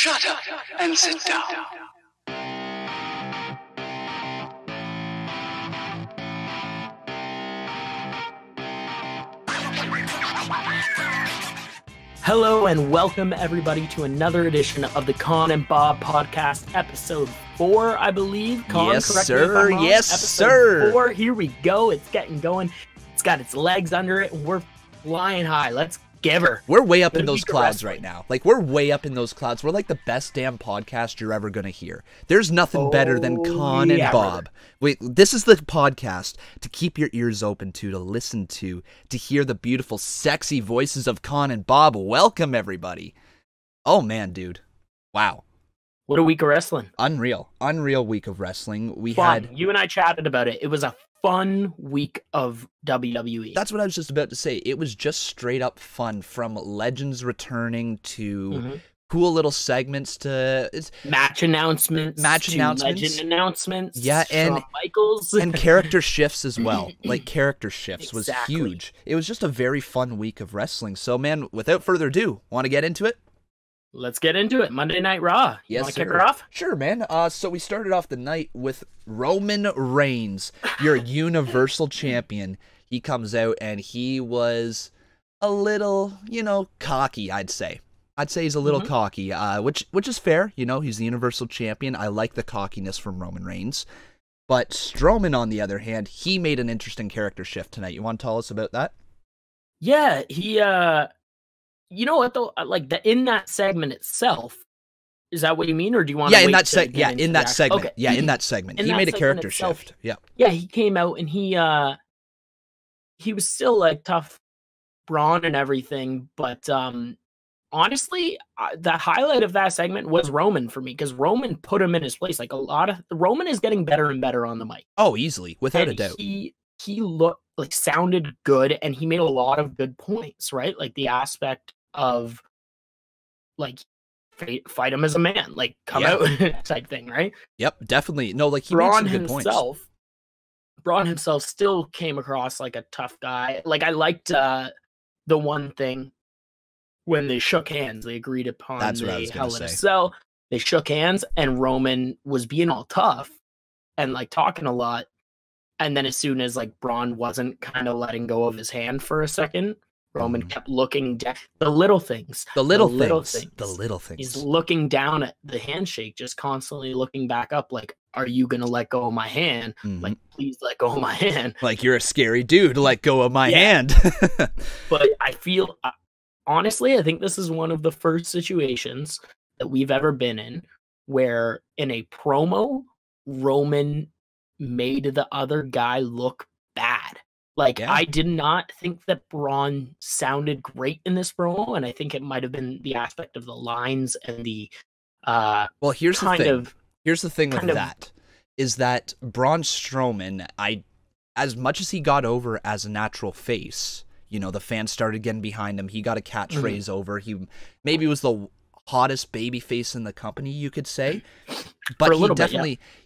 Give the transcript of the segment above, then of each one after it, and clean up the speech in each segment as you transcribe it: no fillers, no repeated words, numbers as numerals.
Shut up and sit down. Hello and welcome everybody to another edition of the Con and Bob podcast, episode 4, I believe. Con, yes, correct sir. Me if I'm wrong. Yes, episode sir. 4. Here we go. It's getting going. It's got its legs under it, and we're flying high. Let's give her. We're way up Good in those week of clouds wrestling. right now. Like, we're way up in those clouds. We're like the best damn podcast you're ever going to hear. There's nothing better than Con and yeah, Bob. brother. Wait, this is the podcast to keep your ears open to listen to hear the beautiful, sexy voices of Con and Bob. Welcome, everybody. Oh, man, dude. Wow. What a week of wrestling. Unreal. Unreal week of wrestling. We Fun. had... You and I chatted about it. It was a fun week of WWE. That's what I was just about to say. It was just straight up fun, from legends returning to cool little segments to match announcements, legend announcements. Yeah, and Shawn Michaels and character shifts as well. Like, character shifts Exactly. was huge. It was just a very fun week of wrestling. So, man, without further ado, want to get into it? Let's get into it. Monday Night Raw. You Yes, want to kick sir. her off? Sure, man. So we started off the night with Roman Reigns, your Universal Champion. He comes out and he was a little, cocky, I'd say. I'd say he's a little cocky, which is fair. He's the Universal Champion. I like the cockiness from Roman Reigns. But Strowman, on the other hand, he made an interesting character shift tonight. You want to tell us about that? Yeah, he, you know what though? Like in that segment itself, is that what you mean, or do you want? Yeah, to in wait that to get segment. into In the that actual- segment. Okay. Yeah, in that segment, In he that made a segment character itself, shift. Yeah. Yeah, he came out and he was still like tough brawn and everything, but honestly, the highlight of that segment was Roman for me, because Roman put him in his place. Like Roman is getting better and better on the mic. Oh, easily, without And a doubt. He looked like sounded good, and he made a lot of good points, right? Like the aspect of like fight him as a man, like come out type thing, right? Yep, definitely. No, like he made some good points. Braun himself still came across like a tough guy. Like I liked the one thing when they shook hands, they agreed upon That's what I the was Hell gonna in a say. Cell. They shook hands, and Roman was being all tough and like talking a lot. And then as soon as like Braun wasn't kind of letting go of his hand for a second, Roman kept looking down. The little things. The little things. He's looking down at the handshake, just constantly looking back up like, are you going to let go of my hand? Like, please let go of my hand. Like, you're a scary dude. Let go of my hand. But I feel, honestly, I think this is one of the first situations that we've ever been in where in a promo, Roman made the other guy look bad. Like, I did not think that Braun sounded great in this promo, and I think it might have been the aspect of the lines and the well, here's the thing. Here's the thing with that, is that Braun Strowman, as much as he got over as a natural face, the fans started getting behind him. He got a catchphrase over. He maybe was the hottest baby face in the company, you could say. But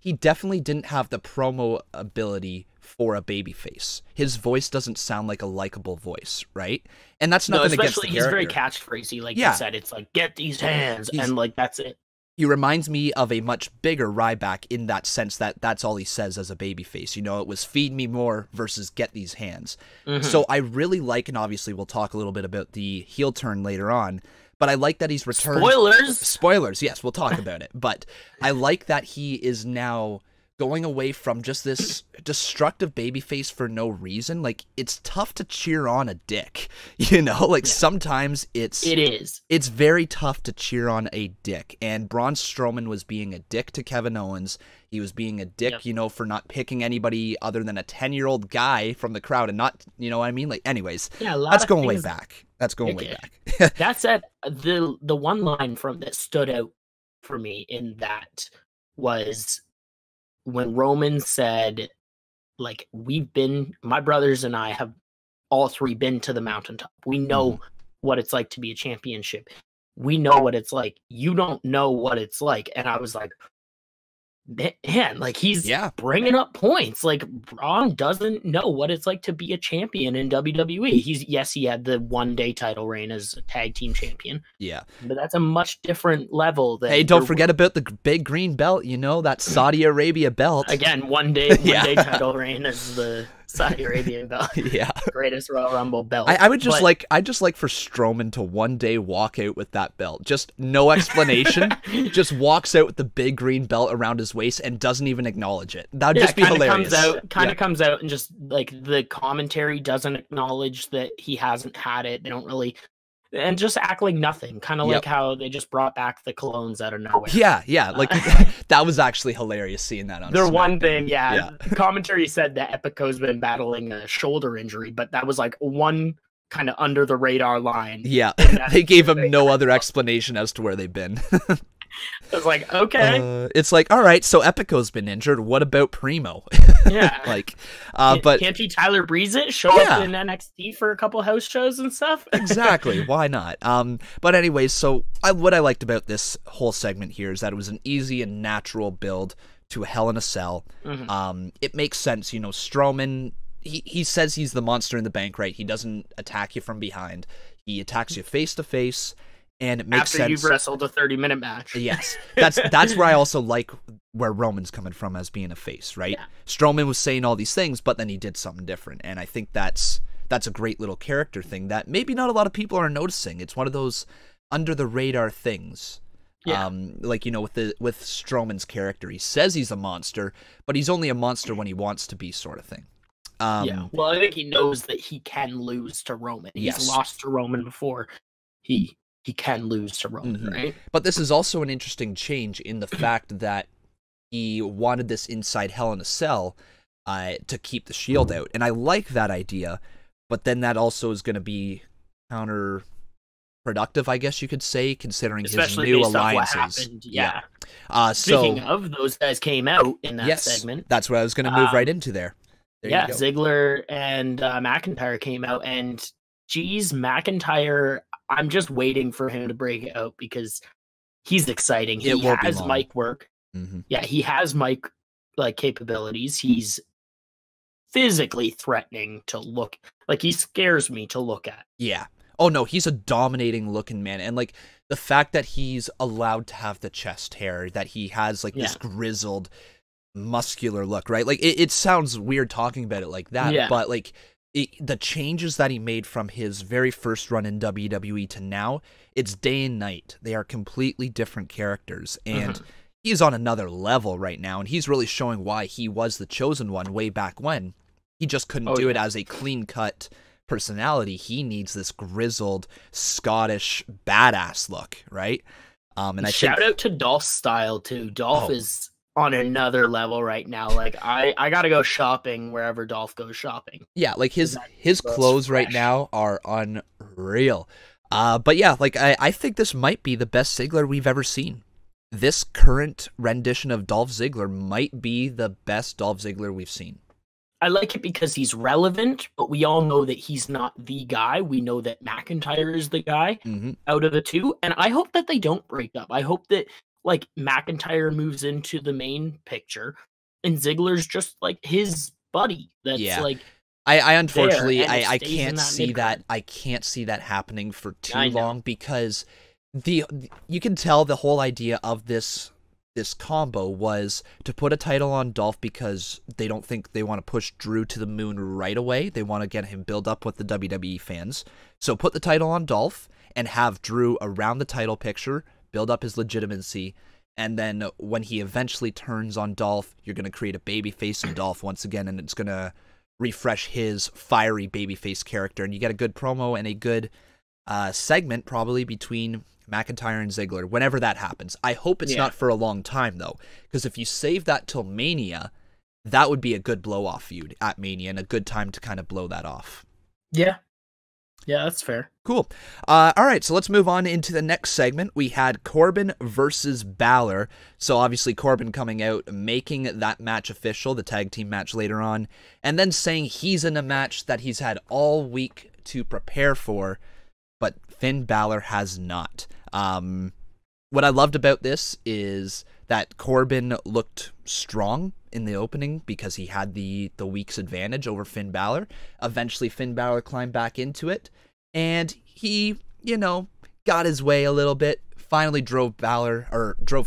he definitely didn't have the promo ability for a baby face. His voice doesn't sound like a likable voice, right? And that's nothing against the character. He's very catchphrasy, like you said. It's like, get these hands, and like that's it. He reminds me of a much bigger Ryback in that sense that that's all he says as a babyface. It was feed me more versus get these hands. So I really like, and obviously we'll talk a little bit about the heel turn later on, but I like that he's returned. Spoilers, yes, we'll talk about it. But I like that he is now going away from just this destructive babyface for no reason. Like, it's tough to cheer on a dick, sometimes it's very tough to cheer on a dick, and Braun Strowman was being a dick to Kevin Owens. He was being a dick, for not picking anybody other than a 10-year-old guy from the crowd, and not, what I mean? Like, anyways, that's going way back. That said, the one line that stood out for me in that was when Roman said, like, my brothers and I have all three been to the mountaintop. We know what it's like to be a championship. We know what it's like. You don't know what it's like. And I was like, man, like he's bringing up points. Like Braun doesn't know what it's like to be a champion in WWE. He had the 1-day title reign as a tag team champion. Yeah, but that's a much different level. Than hey, don't forget about the big green belt. That Saudi Arabia belt. Again, one day title reign as the Saudi Arabian belt. Yeah, greatest Royal Rumble belt. I just like for Strowman to one day walk out with that belt, just no explanation, just walks out with the big green belt around his waist and doesn't even acknowledge it. That would just be hilarious. Comes out and just like the commentary doesn't acknowledge that he hasn't had it. They don't really. And just act like nothing, kind of like how they just brought back the colognes out of nowhere. Yeah, like that was actually hilarious seeing that on Their one thing, commentary said that Epico's been battling a shoulder injury, but that was like one kind of under the radar line. Yeah, they gave him no other explanation as to where they've been. I was like, okay. It's like, all right, so Epico's been injured. What about Primo? Yeah. But can't he Tyler Breeze it? Show up in NXT for a couple house shows and stuff? Exactly. Why not? But anyways, so what I liked about this whole segment here is that it was an easy and natural build to a Hell in a Cell. Mm-hmm. It makes sense. Strowman, he says he's the monster in the bank, right? He doesn't attack you from behind. He attacks you face to face. And it makes sense. After you've wrestled a 30-minute match. Yes. That's where I also like where Roman's coming from as being a face, right? Yeah. Strowman was saying all these things, but then he did something different. And I think that's a great little character thing that maybe not a lot of people are noticing. It's one of those under-the-radar things. Yeah. With Strowman's character. He says he's a monster, but he's only a monster when he wants to be, sort of thing. Well, I think he knows that he can lose to Roman. He's lost to Roman before. He can lose to Roman, right? But this is also an interesting change in the fact that he wanted this inside Hell in a Cell to keep the Shield out. And I like that idea, but then that also is going to be counterproductive, I guess you could say, considering especially his new based alliances. Off what happened. Yeah. Speaking of, those guys came out in that segment. That's what I was going to move right into there. Ziggler and McIntyre came out, and geez, McIntyre, I'm just waiting for him to break it out because he's exciting. He has mic work. Mm-hmm. Yeah, he has mic capabilities. He's physically threatening to look. He scares me to look at. Yeah. Oh no, he's a dominating looking man, and the fact that he's allowed to have the chest hair, that he has this grizzled, muscular look, right? It sounds weird talking about it like that, but the changes that he made from his very first run in WWE to now, it's day and night. They are completely different characters, and he's on another level right now, and he's really showing why he was the chosen one way back when. He just couldn't do it as a clean-cut personality. He needs this grizzled, Scottish, badass look, right? And shout out to Dolph's style, too. Dolph is on another level right now. I gotta go shopping wherever Dolph goes shopping. Yeah, his clothes right now are unreal. But yeah, I think this might be the best Ziggler we've ever seen. This current rendition of Dolph Ziggler might be the best Dolph Ziggler we've seen. I like it because he's relevant, but we all know that he's not the guy. We know that McIntyre is the guy out of the two, and I hope that they don't break up. I hope that McIntyre moves into the main picture, and Ziggler's just his buddy. That's I unfortunately I can't see that. I can't see that happening for too long because you can tell the whole idea of this combo was to put a title on Dolph because they don't think they want to push Drew to the moon right away. They want to get him build up with the WWE fans. So put the title on Dolph and have Drew around the title picture, build up his legitimacy, and then when he eventually turns on Dolph, you're going to create a babyface in Dolph once again, and it's going to refresh his fiery babyface character, and you get a good promo and a good segment probably between McIntyre and Ziggler whenever that happens. I hope it's not for a long time, though, because if you save that till Mania, that would be a good blow-off feud at Mania and a good time to kind of blow that off. Yeah. Yeah, that's fair. Cool. All right, so let's move on into the next segment. We had Corbin versus Balor. So obviously Corbin coming out, making that match official, the tag team match later on, and then saying he's in a match that he's had all week to prepare for, but Finn Balor has not. what I loved about this is that Corbin looked strong in the opening because he had the week's advantage over Finn Balor. Eventually, Finn Balor climbed back into it, and he, got his way a little bit. Finally drove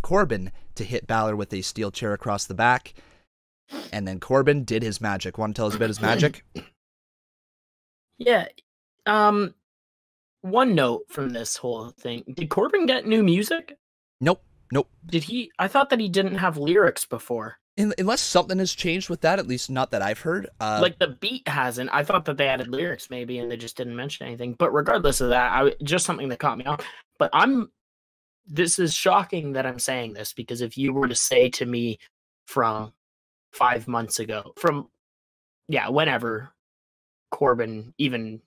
Corbin to hit Balor with a steel chair across the back. And then Corbin did his magic. Want to tell us about his magic? Yeah. One note from this whole thing. Did Corbin get new music? Nope. Did he? I thought that he didn't have lyrics before. Unless something has changed with that, at least not that I've heard. Like the beat hasn't. I thought that they added lyrics maybe, and they just didn't mention anything. But regardless of that, just something that caught me off. But this is shocking that I'm saying this, because if you were to say to me from 5 months ago, whenever Corbin even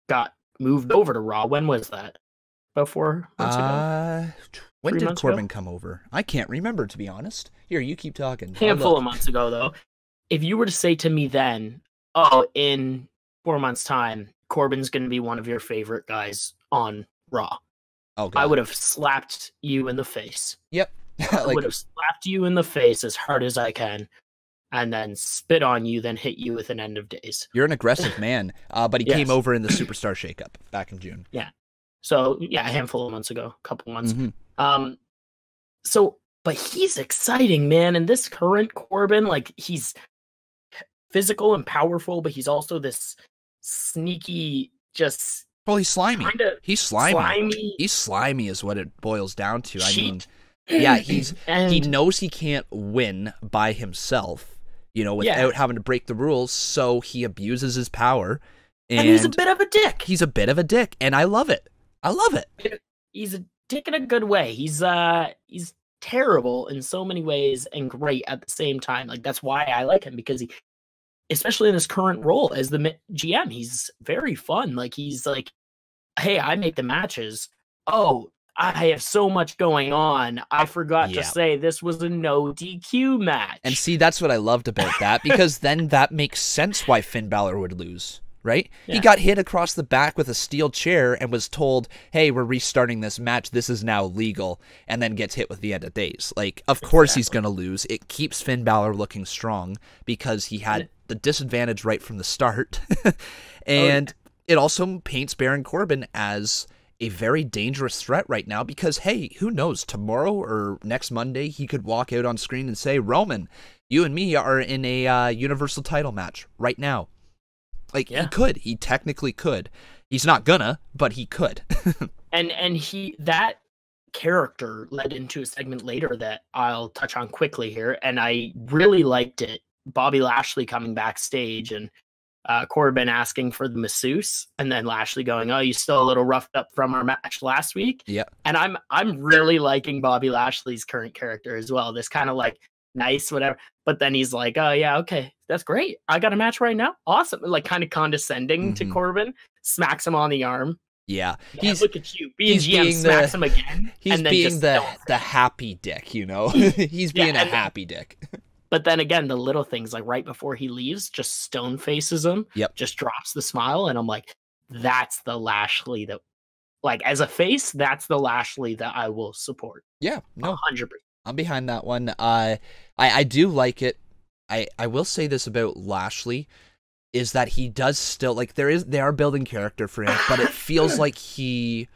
got moved over to Raw, when was that? About 4 months ago? When did Corbin come over? I can't remember, to be honest. Here, you keep talking. Handful of months ago, though. If you were to say to me then, in 4 months' time, Corbin's going to be one of your favorite guys on Raw, I would have slapped you in the face. Yep. I would have slapped you in the face as hard as I can, and then spit on you, then hit you with an end of days. You're an aggressive man, but he came over in the Superstar Shakeup back in June. Yeah. So, a handful of months ago, a couple months. Mm-hmm. But he's exciting, man. And this current Corbin, he's physical and powerful, but he's also this sneaky, just... Well, he's slimy. He's slimy. He's slimy is what it boils down to. Cheat. I mean, he knows he can't win by himself, without having to break the rules, so he abuses his power. And he's a bit of a dick. He's a bit of a dick, and I love it. He's a dick in a good way. He's terrible in so many ways and great at the same time. That's why I like him, because he, especially in his current role as the GM, he's very fun. He's like, hey, I make the matches. Oh, I have so much going on. I forgot to say this was a no DQ match. And see, that's what I loved about that, because then that makes sense why Finn Balor would lose. Right? Yeah. He got hit across the back with a steel chair and was told, hey, we're restarting this match. This is now legal. And then gets hit with the end of days. Of course he's going to lose. It keeps Finn Balor looking strong because he had the disadvantage right from the start. And it also paints Baron Corbin as a very dangerous threat right now because, hey, who knows? Tomorrow or next Monday, he could walk out on screen and say, Roman, you and me are in a Universal title match right now. He could. He technically could. He's not gonna, but he could. and that character led into a segment later that I'll touch on quickly here, and I really liked it. Bobby Lashley coming backstage and Corbin asking for the masseuse, and then Lashley going, "Oh, you still a little roughed up from our match last week?" Yeah. And I'm really liking Bobby Lashley's current character as well. This kind of nice, whatever. But then he's like, "Oh yeah, okay, that's great. I got a match right now. Awesome." Kind of condescending to Corbin, smacks him on the arm. Yeah, look at you. GM smacks him again. He's being the happy dick, He's being a happy dick. But then again, the little things right before he leaves, just stone faces him. Yep. Just drops the smile, and I'm like, that's the Lashley that, as a face, that's the Lashley that I will support. Yeah, no, 100%. I'm behind that one. I do like it. I will say this about Lashley, is that he does still, they are building character for him, but it feels like he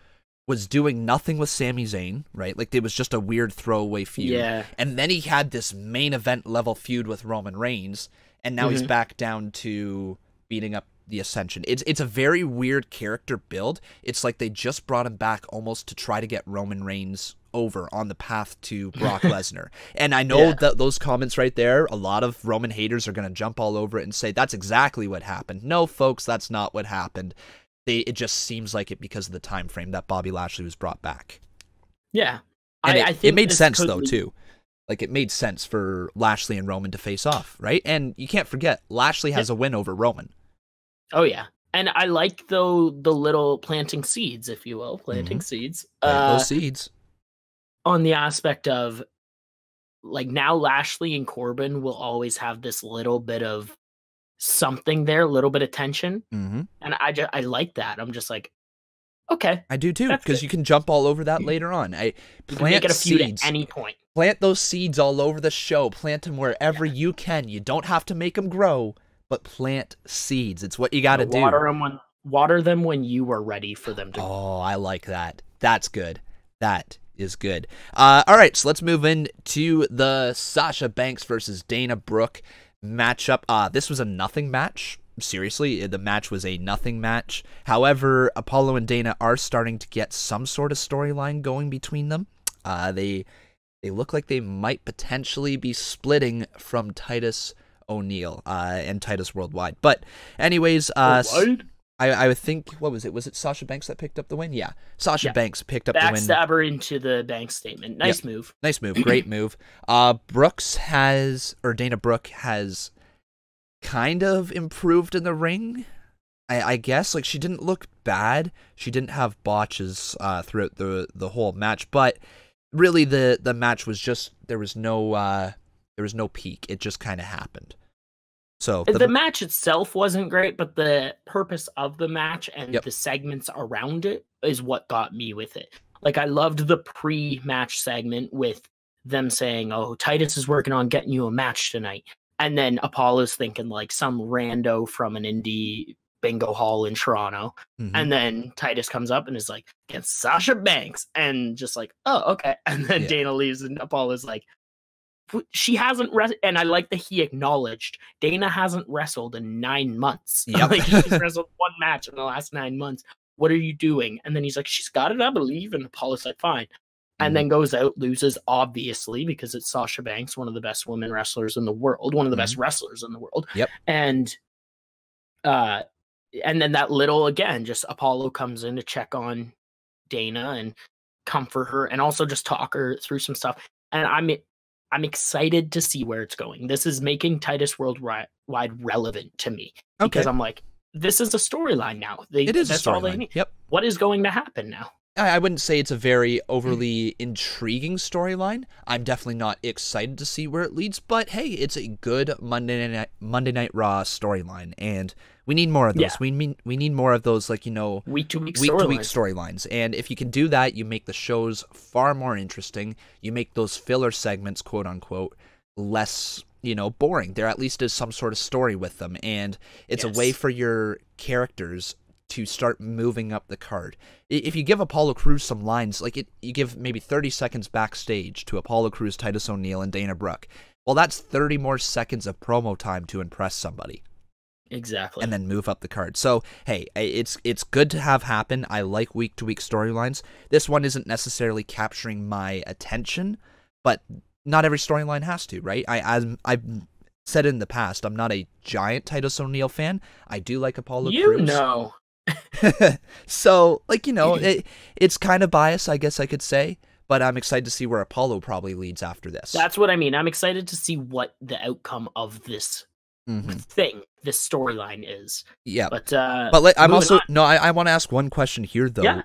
was doing nothing with Sami Zayn, right? It was just a weird throwaway feud. Yeah. And then he had this main event level feud with Roman Reigns, and now he's back down to beating up the Ascension. It's a very weird character build. It's like they just brought him back almost to try to get Roman Reigns over on the path to Brock Lesnar. And I know that those comments right there, a lot of Roman haters are going to jump all over it and say that's exactly what happened. No, folks, that's not what happened. It just seems like it because of the time frame that Bobby Lashley was brought back. Yeah. And I think it made sense though too. It made sense for Lashley and Roman to face off, right? And you can't forget, Lashley has a win over Roman. Oh yeah. And I like the little planting seeds, if you will, seeds. Those seeds. On the aspect of now Lashley and Corbin will always have this little bit of something there, a little bit of tension. And I like that. I'm just Okay. I do too, That's because good. you can jump all over that later on. I You can make plant it a feud seeds. at any point. Plant those seeds all over the show. Plant them wherever you can. You don't have to make them grow, but plant seeds. It's what you got to do. Water them when you are ready for them to. Oh, I like that. That's good. That is good. All right, so let's move into the Sasha Banks versus Dana Brooke matchup. This was a nothing match. Seriously, the match was a nothing match. However, Apollo and Dana are starting to get some sort of storyline going between them. They look like they might potentially be splitting from Titus O'Neil and Titus Worldwide. But anyways, I would think, what was it? Was it Sasha Banks that picked up the win? Yeah, Sasha Banks picked up the win. Backstabber into the Banks statement. Nice move. Nice move. Great move. Dana Brooke has kind of improved in the ring, I guess. Like, she didn't look bad. She didn't have botches throughout the whole match, but really the match was just, there was no peak. It just kind of happened. So the match itself wasn't great, but the purpose of the match and the segments around it is what got me with it. Like, I loved the pre-match segment with them saying, "Oh, Titus is working on getting you a match tonight." And then Apollo's thinking like some rando from an indie bingo hall in Toronto. Mm-hmm. And then Titus comes up and is like, "Against Sasha Banks." And just like, "Oh, okay." And then Dana leaves and Apollo's like, "She hasn't and I like that he acknowledged Dana hasn't wrestled in 9 months. Yep. Like, she's wrestled one match in the last 9 months. What are you doing?" And then he's like, "She's got it, I believe." And Apollo's like, "Fine." And then goes out, loses, obviously, because it's Sasha Banks, one of the best women wrestlers in the world, one of the best wrestlers in the world. Yep. And then that little, again, just Apollo comes in to check on Dana and comfort her and also just talk her through some stuff. And I'm excited to see where it's going. This is making Titus Worldwide relevant to me. Because I'm like, this is a storyline now. It is that's a all they storyline. need. Yep. What is going to happen now? I wouldn't say it's a very overly intriguing storyline. I'm definitely not excited to see where it leads, but hey, it's a good Monday Night Raw storyline, and we need more of those. Yeah. We need more of those, like, week to week storylines. And if you can do that, you make the shows far more interesting. You make those filler segments, quote unquote, less, boring. There at least is some sort of story with them, and it's a way for your characters to start moving up the card. If you give Apollo Crews some lines, like you give maybe 30 seconds backstage to Apollo Crews, Titus O'Neil, and Dana Brooke, well, that's 30 more seconds of promo time to impress somebody. Exactly. And then move up the card. So, hey, it's good to have happen. I like week-to-week storylines. This one isn't necessarily capturing my attention, but not every storyline has to, right? I've said in the past, I'm not a giant Titus O'Neil fan. I do like Apollo Crews. So, like, it's kind of biased, I guess I could say, but I'm excited to see where Apollo probably leads after this. That's what I mean. I'm excited to see what the outcome of this thing, this storyline is. Yeah. But I'm also I want to ask one question here though. Yeah.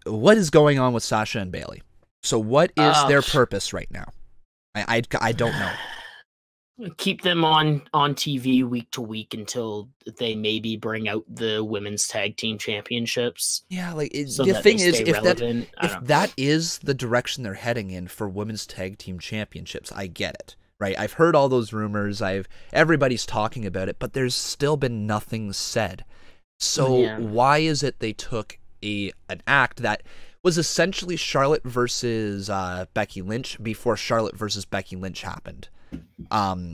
What is going on with Sasha and Bayley? So what is their purpose right now? I don't know. Keep them on TV week to week until they maybe bring out the women's tag team championships. Yeah, like the thing is, if that is the direction they're heading in for women's tag team championships, I get it, right? I've heard all those rumors. Everybody's talking about it, but there's still been nothing said. So why is it they took an act that was essentially Charlotte versus Becky Lynch before Charlotte versus Becky Lynch happened?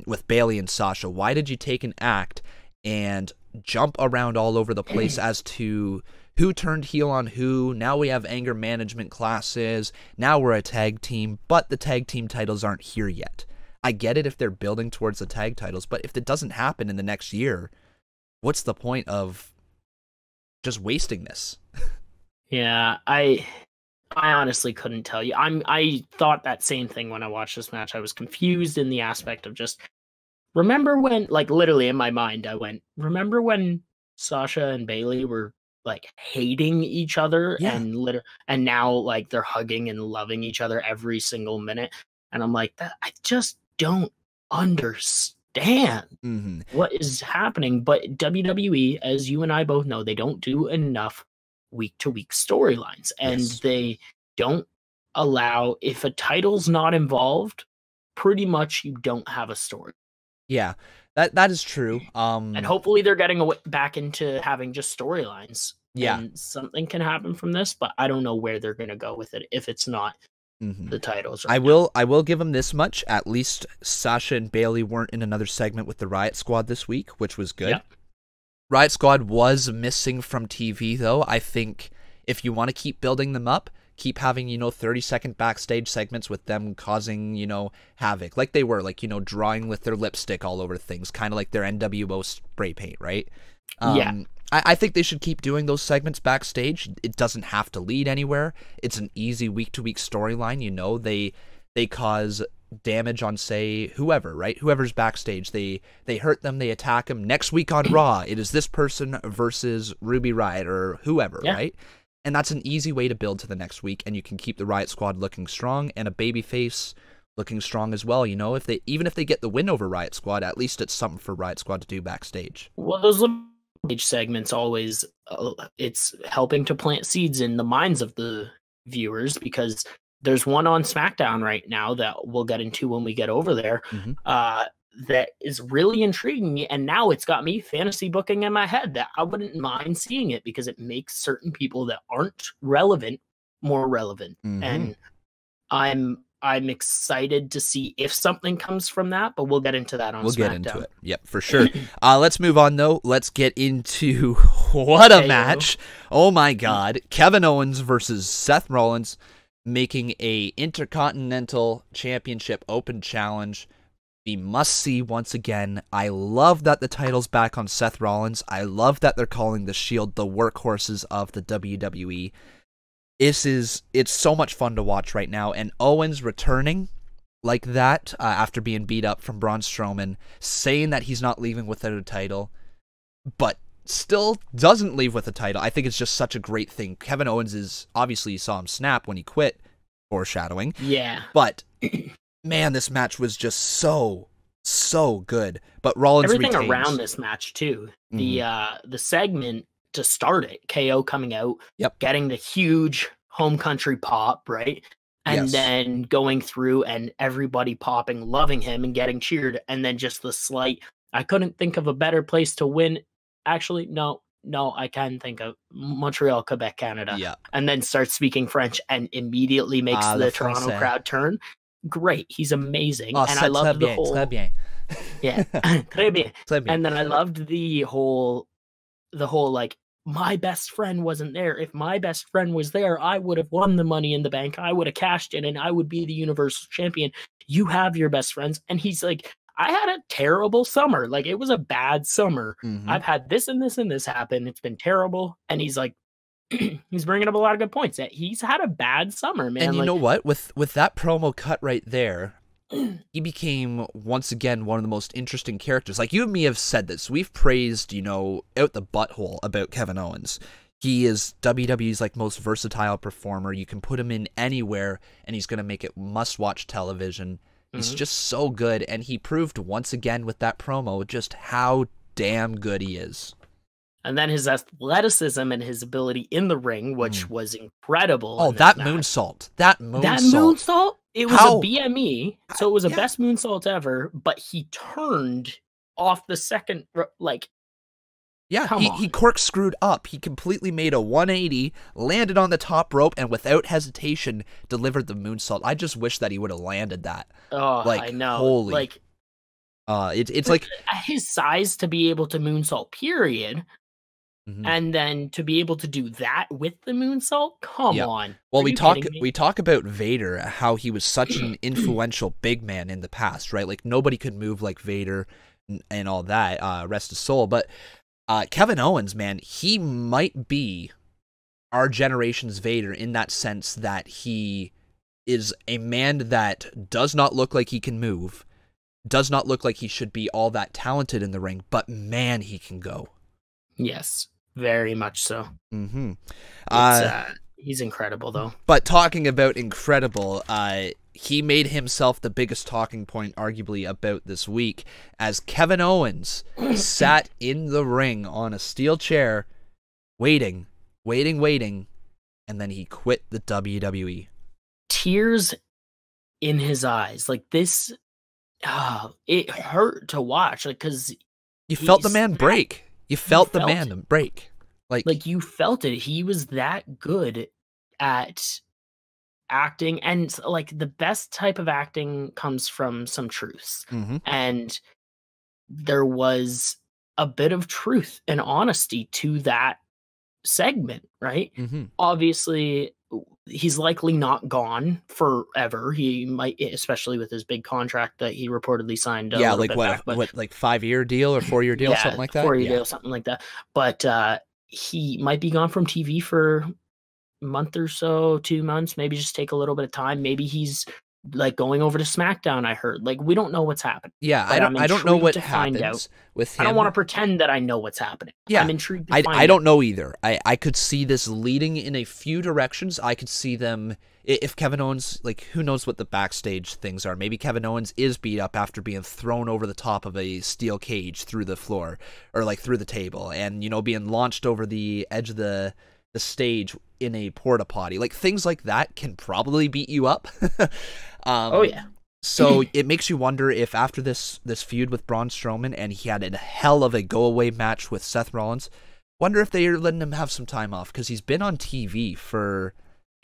With Bayley and Sasha, why did you take an act and jump around all over the place as to who turned heel on who? Now we have anger management classes. Now we're a tag team, but the tag team titles aren't here yet. I get it if they're building towards the tag titles, but if it doesn't happen in the next year, what's the point of just wasting this? Yeah, I honestly couldn't tell you. I thought that same thing when I watched this match. I was confused in the aspect of just, remember when, like, literally in my mind, I went, remember when Sasha and Bayley were like hating each other and now like they're hugging and loving each other every single minute. And I'm like, I just don't understand what is happening. But WWE, as you and I both know, they don't do enough week-to-week storylines, and Yes. they don't allow, if a title's not involved, pretty much you don't have a story. Yeah, that is true. And hopefully they're getting back into having just storylines. Yeah. And something can happen from this, but I don't know where they're going to go with it if it's not the titles. I will give them this much. At least Sasha and Bayley weren't in another segment with the Riot Squad this week, which was good. Yep. Riot Squad was missing from TV, though. I think if you want to keep building them up, keep having, 30-second backstage segments with them causing, havoc. Like they were, drawing with their lipstick all over things, kind of like their NWO spray paint, right? Yeah. I think they should keep doing those segments backstage. It doesn't have to lead anywhere. It's an easy week-to-week storyline. They cause damage on, say, whoever, right? Whoever's backstage. They hurt them, they attack them. Next week on Raw, it is this person versus Ruby Riott or whoever, right? And that's an easy way to build to the next week, and you can keep the Riot Squad looking strong and a babyface looking strong as well. Even if they get the win over Riot Squad, at least it's something for Riot Squad to do backstage. Well, those backstage segments always, it's helping to plant seeds in the minds of the viewers, because there's one on SmackDown right now that we'll get into when we get over there. That is really intriguing me, and now it's got me fantasy booking in my head that I wouldn't mind seeing it, because it makes certain people that aren't relevant more relevant. And I'm excited to see if something comes from that, but we'll get into that on SmackDown. We'll get into it. Yep, for sure. Let's move on, though. Let's get into what a match. Oh, my God. Kevin Owens versus Seth Rollins, making a Intercontinental Championship Open Challenge. We must see once again. I love that the title's back on Seth Rollins. I love that they're calling the Shield the workhorses of the WWE. It's so much fun to watch right now, and Owens returning like that after being beat up from Braun Strowman, saying that he's not leaving without a title, but still doesn't leave with a title. I think it's just such a great thing. Kevin Owens is, obviously you saw him snap when he quit, foreshadowing. Yeah. But man, this match was just so good. But Rollins everything retains. Around this match too. The segment to start it, KO coming out, getting the huge home country pop, right? And then going through and everybody popping, loving him and getting cheered, and then just the slight, I couldn't think of a better place to win. Actually, no, I can think of Montreal, Quebec, Canada. Yeah. And then starts speaking French and immediately makes the Toronto crowd turn. Great. He's amazing. And I loved the whole... Très bien. Yeah. Très bien. Très bien. And then I loved the whole like, my best friend wasn't there. If my best friend was there, I would have won the Money in the Bank. I would have cashed in and I would be the Universal Champion. You have your best friends. And he's like, I had a terrible summer. Like, it was a bad summer. I've had this and this and this happen. It's been terrible. And he's like, he's bringing up a lot of good points. That he's had a bad summer, man. And you know what? With that promo cut right there, he became once again one of the most interesting characters. Like, you and me have said this. We've praised, out the butthole about Kevin Owens. He is WWE's like most versatile performer. You can put him in anywhere, and he's going to make it must-watch television. He's just so good, and he proved once again with that promo just how damn good he is. And then his athleticism and his ability in the ring, which was incredible. Oh, that moonsault. That moonsault? It was a BME, so it was a best moonsault ever, but he turned off the second, like... Yeah, he corkscrewed up. He completely made a 180, landed on the top rope, and without hesitation delivered the moonsault. I just wish that he would have landed that. Oh, I know. Holy. Like, it's like... his size to be able to moonsault, period. And then to be able to do that with the moonsault? Come on. Well, we talk about Vader, how he was such an influential big man in the past, right? Like, nobody could move like Vader and all that, rest his soul. But Kevin Owens, man, he might be our generation's Vader in that sense that he is a man that does not look like he can move, does not look like he should be all that talented in the ring, but man, he can go. Yes. Very much so. He's incredible, though. But talking about incredible, he made himself the biggest talking point, arguably, about this week, as Kevin Owens sat in the ring on a steel chair, waiting waiting, and then he quit the WWE. Tears in his eyes. Like this, it hurt to watch. Like, because you felt the man break. You felt the man break. Like you felt it. He was that good at acting, and like the best type of acting comes from some truths. And there was a bit of truth and honesty to that segment, right? Obviously, he's likely not gone forever. He might, especially with his big contract that he reportedly signed. Yeah, like what, like 5-year deal or 4-year deal, yeah, something like that. 4-year deal, something like that. But he might be gone from TV for a month or so, 2 months. Maybe just take a little bit of time. Maybe he's like going over to SmackDown. I heard. Like, we don't know what's happening. Yeah, I don't know what happens with him. I don't want to pretend that I know what's happening. Yeah, I'm intrigued. I don't know either. I could see this leading in a few directions. I could see them, if Kevin Owens, like, who knows what the backstage things are. Maybe Kevin Owens is beat up after being thrown over the top of a steel cage through the floor, or like through the table, and, you know, being launched over the edge of the stage in a porta potty. Like, things like that can probably beat you up. Oh yeah. So it makes you wonder if after this feud with Braun Strowman, and he had a hell of a go-away match with Seth Rollins, wonder if they're letting him have some time off, because he's been on TV for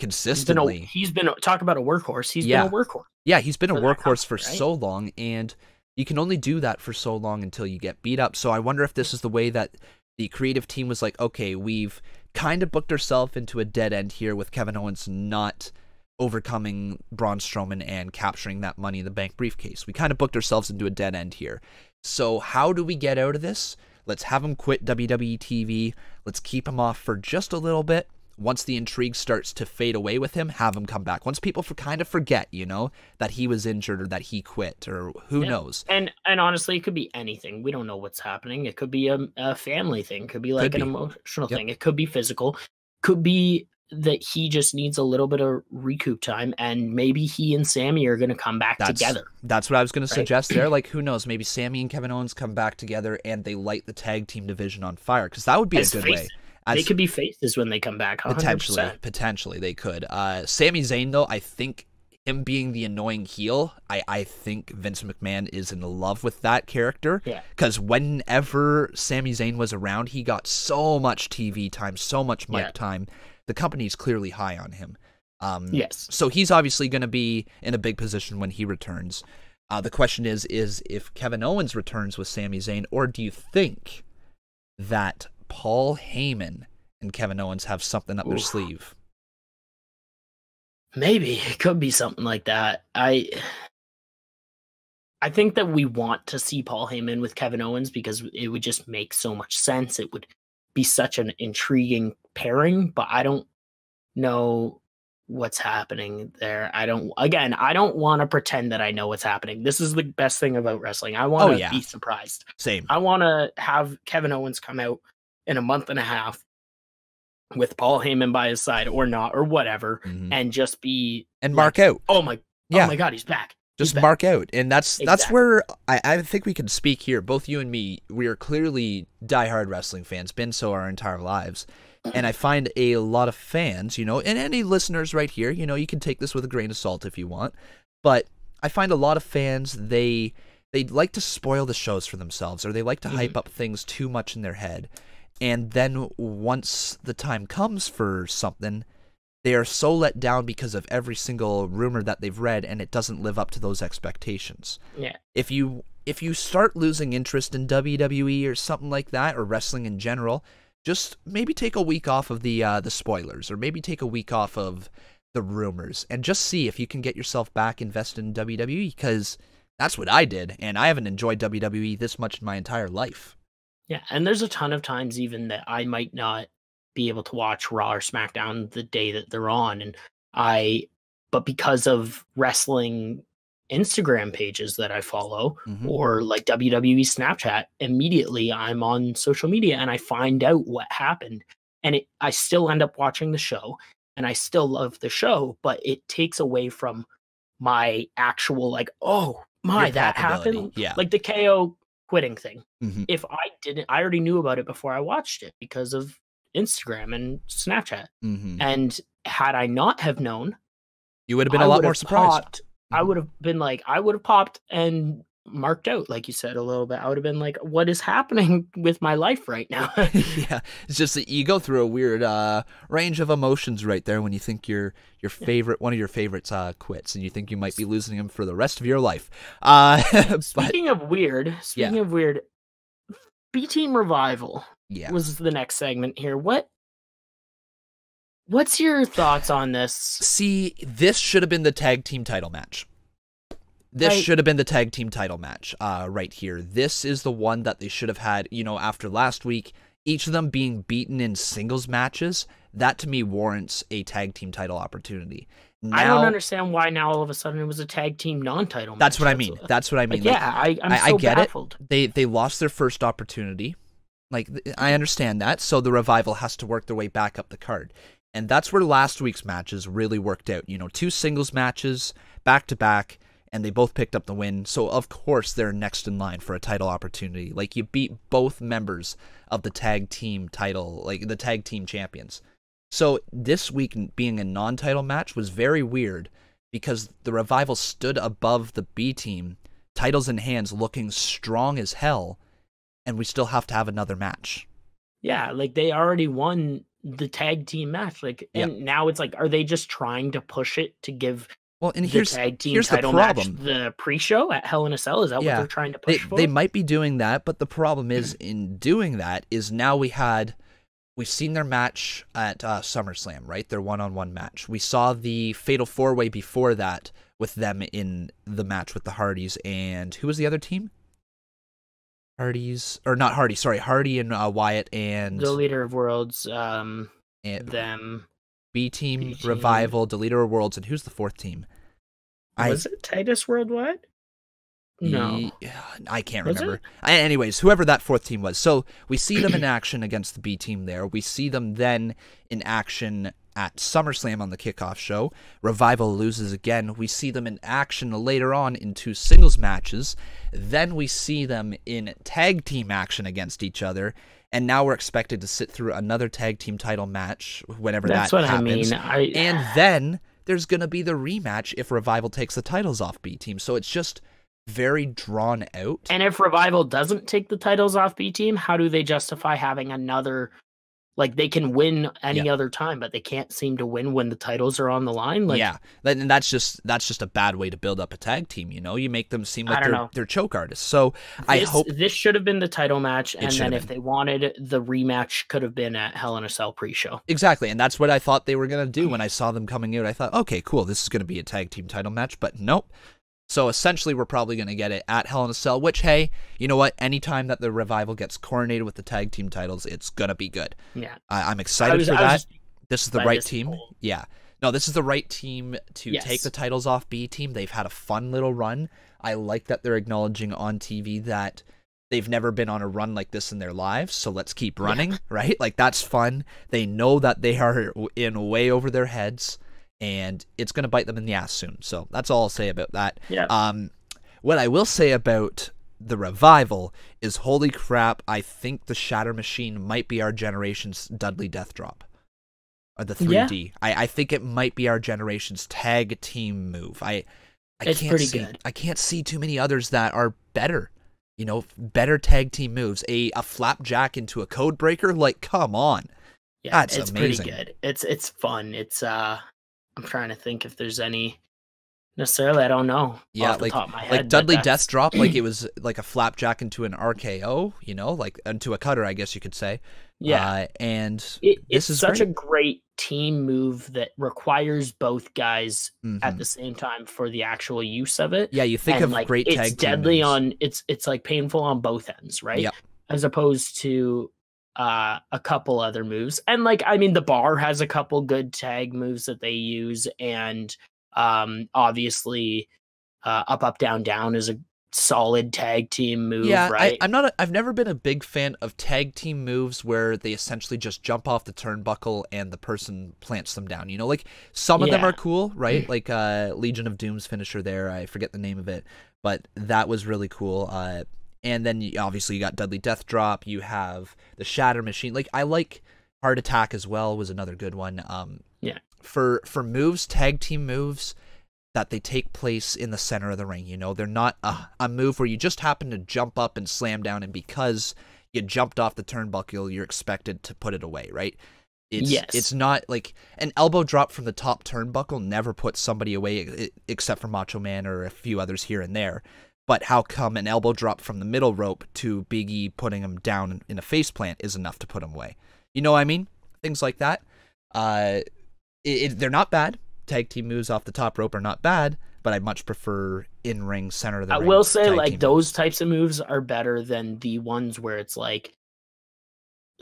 consistently. He's been talk about a workhorse. He's been a workhorse. Yeah, he's been a workhorse for so long, and you can only do that for so long until you get beat up. So I wonder if this is the way that the creative team was like, okay, we've kind of booked ourselves into a dead end here with Kevin Owens not overcoming Braun Strowman and capturing that Money in the Bank briefcase. We kind of booked ourselves into a dead end here. So how do we get out of this? Let's have him quit WWE TV. Let's keep him off for just a little bit. Once the intrigue starts to fade away with him, have him come back. Once people kind of forget, you know, that he was injured or that he quit, or who knows. And honestly, it could be anything. We don't know what's happening. It could be a family thing. It could be like an emotional thing. It could be physical. Could be that he just needs a little bit of recoup time, and maybe he and Sammy are going to come back together. That's what I was going to suggest there. Like, who knows? Maybe Sammy and Kevin Owens come back together and they light the tag team division on fire, because that would be a good way. They could be faces when they come back. 100%. Potentially they could. Sami Zayn, though, I think him being the annoying heel, I think Vince McMahon is in love with that character. Yeah. Because whenever Sami Zayn was around, he got so much TV time, so much mic time. The company's clearly high on him. Yes. So he's obviously going to be in a big position when he returns. The question is if Kevin Owens returns with Sami Zayn, or do you think that Paul Heyman and Kevin Owens have something up their sleeve? Maybe it could be something like that. I think that we want to see Paul Heyman with Kevin Owens because it would just make so much sense. It would be such an intriguing pairing, but I don't know what's happening there. I don't want to pretend that I know what's happening. This is the best thing about wrestling. I want to be surprised. Same. I want to have Kevin Owens come out in a month and a half with Paul Heyman by his side, or not, or whatever, and just be and mark out. Oh my God, he's back. Just mark out. And that's where I think we can speak here. Both you and me, we are clearly diehard wrestling fans, been so our entire lives. And I find a lot of fans, you know, and any listeners right here, you know, you can take this with a grain of salt if you want. But I find a lot of fans, they like to spoil the shows for themselves, or they like to hype up things too much in their head. And then once the time comes for something, they are so let down because of every single rumor that they've read, and it doesn't live up to those expectations. Yeah. If you start losing interest in WWE or something like that, or wrestling in general, just maybe take a week off of the spoilers, or maybe take a week off of the rumors, and just see if you can get yourself back invested in WWE, because that's what I did, and I haven't enjoyed WWE this much in my entire life. Yeah, and there's a ton of times even that I might not be able to watch Raw or SmackDown the day that they're on, but because of wrestling Instagram pages that I follow, or like WWE Snapchat, immediately I'm on social media and I find out what happened, and I still end up watching the show, and I still love the show, but it takes away from my actual, like, oh my, that happened. Yeah. Like the KO quitting thing. If I didn't, I already knew about it before I watched it because of Instagram and Snapchat. Mm-hmm. And had I not have known, you would have been a lot more surprised. I would have been like, I would have popped and marked out, like you said, a little bit. I would have been like, what is happening with my life right now? Yeah, it's just that you go through a weird range of emotions right there when you think your favorite, one of your favorites quits, and you think you might be losing him for the rest of your life. Speaking of weird, B Team Revival was the next segment here. What's your thoughts on this? See, this should have been the tag team title match. This should have been the tag team title match right here. This is the one that they should have had, after last week, each of them being beaten in singles matches. That, to me, warrants a tag team title opportunity. Now, I don't understand why now all of a sudden it was a tag team non-title match. That's what I mean. That's what I mean. I'm so baffled. They lost their first opportunity. I understand that. So the Revival has to work their way back up the card. And that's where last week's matches really worked out. 2 singles matches, back-to-back, and they both picked up the win. So, of course, they're next in line for a title opportunity. You beat both members of the tag team title, the tag team champions. So, this week being a non-title match was very weird because the Revival stood above the B team, titles in hands, looking strong as hell, and we still have to have another match. Yeah, they already won the tag team match. Now it's are they just trying to push it to give the tag team title match the pre-show at Hell in a Cell? Is that what they're trying to push for? They might be doing that, but the problem is in doing that is now we've seen their match at SummerSlam, right? Their one-on-one match. We saw the Fatal 4-Way before that with them in the match with the Hardys, and who was the other team? Hardy and Wyatt and the Leader of Worlds, and them. B Team, Revival, the Leader of Worlds, and who's the fourth team? Was it Titus Worldwide? No. I can't remember. Anyways, whoever that fourth team was. So we see them in action against the B team there. We see them then in action at SummerSlam on the kickoff show. Revival loses again. We see them in action later on in 2 singles matches. Then we see them in tag team action against each other. And now we're expected to sit through another tag team title match whenever that happens. That's what I mean. And then there's going to be the rematch if Revival takes the titles off B team. So it's just very drawn out. And if Revival doesn't take the titles off B team, how do they justify having another? They can win any other time, but they can't seem to win when the titles are on the line. And that's just a bad way to build up a tag team. You make them seem like they're choke artists. So I hope this should have been the title match, and then if they wanted, the rematch could have been at Hell in a Cell pre-show. Exactly, and that's what I thought they were gonna do when I saw them coming out. I thought, okay, cool, this is gonna be a tag team title match, but nope. So essentially, we're probably going to get it at Hell in a Cell, which, hey, you know what? Anytime that the Revival gets coronated with the tag team titles, it's going to be good. Yeah. I'm excited for that. This is the right team. Yeah. No, this is the right team to take the titles off B team. They've had a fun little run. I like that they're acknowledging on TV that they've never been on a run like this in their lives, so let's keep running, right? That's fun. They know that they are in way over their heads, and it's going to bite them in the ass soon. So that's all I'll say about that. Yeah. What I will say about the Revival is, holy crap, I think the Shatter Machine might be our generation's Dudley Death Drop. Or the 3D. Yeah. I think it might be our generation's tag team move. It's pretty good. I can't see too many others that are better. Better tag team moves. A flapjack into a code breaker? Come on. Yeah, that's amazing. Pretty good. It's fun. It's I'm trying to think if there's any necessarily. I don't know. Yeah, off the top of my head, Dudley Death Drop, it was like a flapjack into an RKO, into a cutter, I guess you could say. Yeah, and it's such a great team move that requires both guys at the same time for the actual use of it. Yeah, you think of great tag team It's deadly moves. on. It's painful on both ends, right? Yep. As opposed to a couple other moves, and the Bar has a couple good tag moves that they use, and obviously up down down is a solid tag team move. Right? I've never been a big fan of tag team moves where they essentially just jump off the turnbuckle and the person plants them down. Some of them are cool, right? Legion of Doom's finisher there, I forget the name of it, but that was really cool. And then obviously you got Dudley Death Drop. You have the Shatter Machine. I like Heart Attack as well was another good one. Yeah. For moves, tag team moves that they take place in the center of the ring, you know, they're not a move where you just happen to jump up and slam down, and because you jumped off the turnbuckle, you're expected to put it away, right? It's not like an elbow drop from the top turnbuckle never puts somebody away, except for Macho Man or a few others here and there. But how come an elbow drop from the middle rope to Big E putting him down in a face plant is enough to put him away? You know what I mean? Things like that. They're not bad. Tag team moves off the top rope are not bad, but I much prefer in-ring, center of the ring. I will say, like, those types of moves are better than the ones where it's like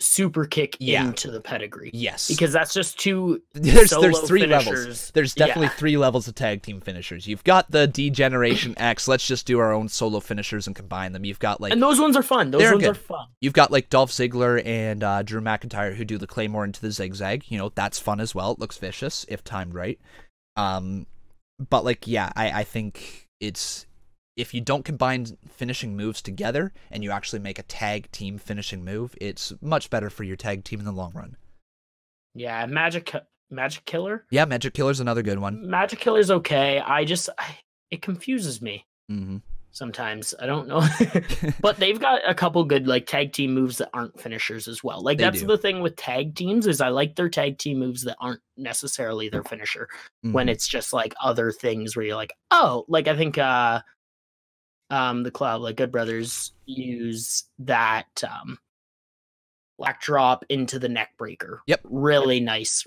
super kick into the pedigree. Yes. Because that's just two there's finishers. three levels. There's definitely 3 levels of tag team finishers. You've got the D-Generation X, let's just do our own solo finishers and combine them. You've got like... And those ones are fun. Those ones are fun. You've got like Dolph Ziggler and Drew McIntyre who do the Claymore into the zigzag. You know, that's fun as well. It looks vicious if timed right. But like, yeah, I think it's... If you don't combine finishing moves together and you actually make a tag team finishing move, it's much better for your tag team in the long run. Yeah, Magic Killer? Yeah, Magic Killer's another good one. Magic Killer's okay. It confuses me sometimes. I don't know. But they've got a couple good like tag team moves that aren't finishers as well. Like that's the thing with tag teams is I like their tag team moves that aren't necessarily their finisher when it's just like other things where you're like, oh, like I think the club, like Good Brothers, use that black drop into the neck breaker. Yep. Really nice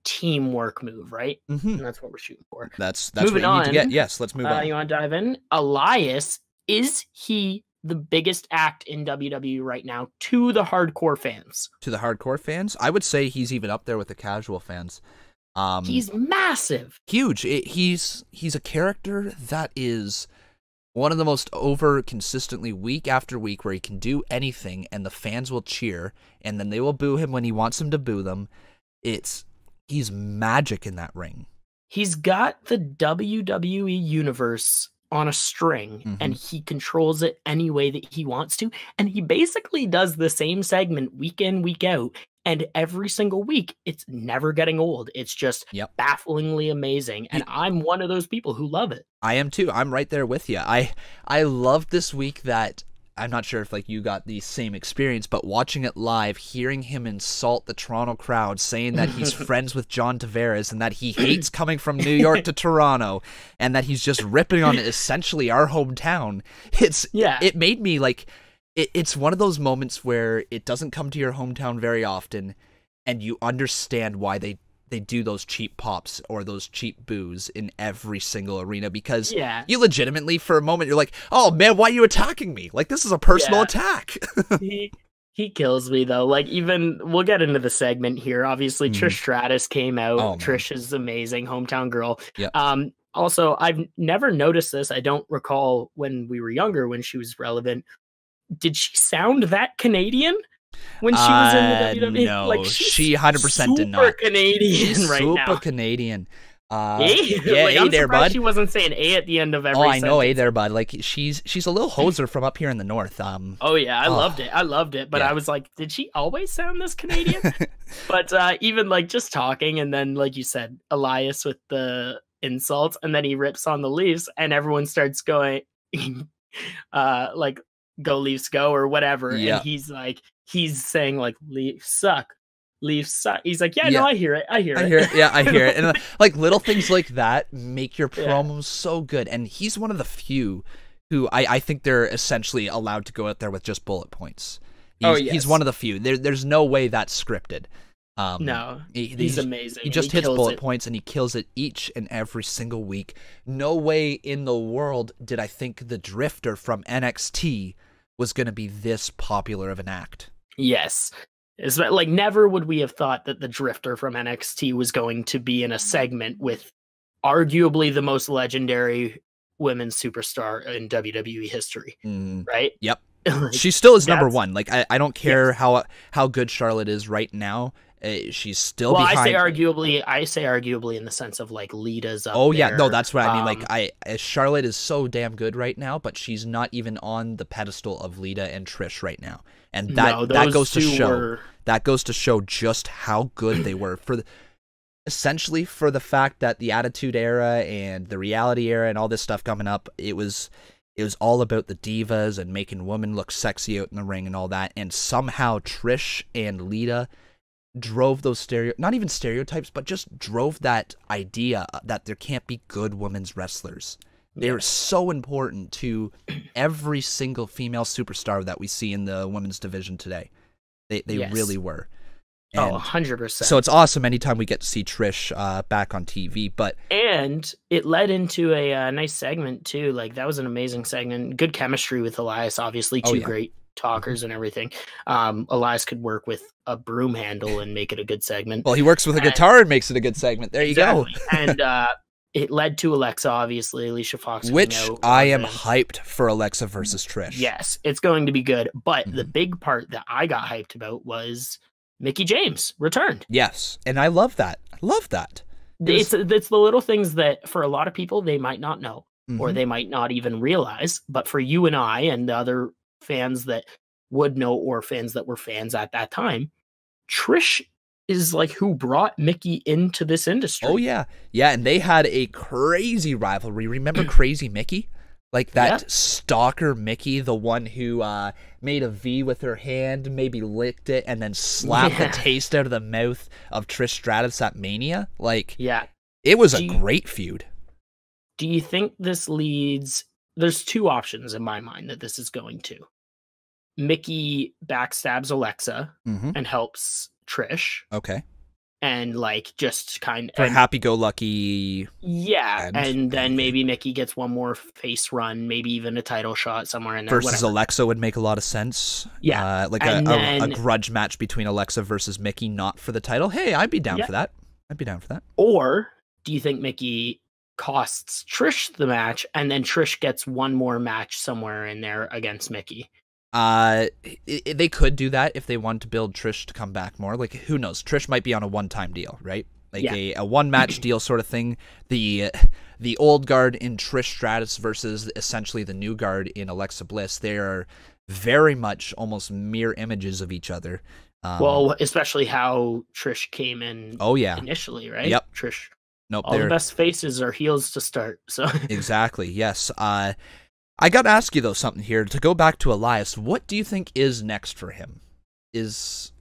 teamwork move, right? And that's what we're shooting for. That's Moving what you need to on. get. Yes, let's move on. You want to dive in? Elias, is he the biggest act in WWE right now to the hardcore fans? To the hardcore fans? I would say he's even up there with the casual fans. He's massive. Huge. He's a character that is one of the most over consistently week after week where he can do anything and the fans will cheer and then they will boo him when he wants them to boo them. He's magic in that ring. He's got the WWE universe on a string and he controls it any way that he wants to. And he basically does the same segment week in, week out. And every single week, it's never getting old. It's just bafflingly amazing. And I'm one of those people who love it. I am too. I'm right there with you. I loved this week that, I'm not sure if like you got the same experience, but watching it live, hearing him insult the Toronto crowd, saying that he's friends with John Tavares and that he hates coming from New York to Toronto and that he's just ripping on essentially our hometown. It made me like... It's one of those moments where it doesn't come to your hometown very often, and you understand why they do those cheap pops or those cheap boos in every single arena, because you legitimately, for a moment, you're like, oh man, why are you attacking me? Like, this is a personal attack. He kills me, though. Like, even, we'll get into the segment here. Obviously, Trish Stratus came out. Oh, Trish is amazing, hometown girl. Yep. Also, I've never noticed this. I don't recall when we were younger, when she was relevant. Did she sound that Canadian when she was in the WWE? No, like, she 100% did not. Super Canadian right now. Super Canadian. Yeah, like, I'm there, bud. She wasn't saying A at the end of every sentence. Oh, I know, sentence. A there, bud. Like, she's a little hoser from up here in the north. Oh, yeah, I loved it. But I was like, did she always sound this Canadian? But even, like, just talking, and then, like you said, Elias with the insults, and then he rips on the Leafs, and everyone starts going, like, go Leafs go or whatever, and he's saying like Leafs suck. He's like, no, I hear it. I hear it. And like little things like that make your promos so good. And he's one of the few who I think they're essentially allowed to go out there with just bullet points. He's one of the few. There's no way that's scripted. No, he's amazing. He just hits bullet points and he kills it each and every single week. No way in the world did I think the Drifter from NXT was going to be this popular of an act. Yes. It's like, never would we have thought that the Drifter from NXT was going to be in a segment with arguably the most legendary women's superstar in WWE history. Right? Yep. She still is number one. Like, I don't care how good Charlotte is right now. She's still behind. I say arguably in the sense of like Lita's up there. Yeah, no, that's what I mean. Like, Charlotte is so damn good right now, but she's not even on the pedestal of Lita and Trish right now, and that goes to show that goes to show just how good they were essentially for the fact that the Attitude Era and the Reality Era and all this stuff coming up, it was all about the divas and making women look sexy out in the ring and all that. And somehow Trish and Lita drove those not even stereotypes, but just drove that idea that there can't be good women's wrestlers. They're so important to every single female superstar that we see in the women's division today. They really were. And 100%. So it's awesome anytime we get to see Trish back on TV. And it led into a nice segment, too. Like, that was an amazing segment. Good chemistry with Elias, obviously. Two great talkers and everything. Elias could work with a broom handle and make it a good segment. Well, he works with a guitar and makes it a good segment. There you go. And it led to Alexa, obviously, Alicia Fox. Which I am hyped for Alexa versus Trish. Yes, it's going to be good. But the big part that I got hyped about was Mickie James returned. Yes, and I love that. I love that. It's the little things that for a lot of people they might not know or they might not even realize. But for you and I and the other fans that would know or fans that were fans at that time, Trish is like who brought Mickie into this industry. Oh, yeah. Yeah, and they had a crazy rivalry. Remember Crazy Mickie? Like that stalker Mickie, the one who made a V with her hand, maybe licked it, and then slapped the taste out of the mouth of Trish Stratus at Mania. Like, it was a great feud. Do you think this leads... There's two options in my mind that this is going to. Mickie backstabs Alexa and helps Trish. Okay. And like just kind of for happy-go-lucky. Yeah, and then maybe Mickie gets one more face run, maybe even a title shot somewhere in there. Versus whatever. Alexa would make a lot of sense. Yeah, like a grudge match between Alexa versus Mickie, not for the title. Hey, I'd be down for that. Or do you think Mickie costs Trish the match, and then Trish gets one more match somewhere in there against Mickie? They could do that if they want to build Trish to come back more. Like, who knows? Trish might be on a one-time deal, right? Like a one-match deal sort of thing. The old guard in Trish Stratus versus essentially the new guard in Alexa Bliss. They are very much almost mirror images of each other. Well, especially how Trish came in initially, right? Yep. Trish. Nope. All the best faces are heels to start. So exactly, yes. I got to ask you, though, something here. To go back to Elias, what do you think is next for him? Is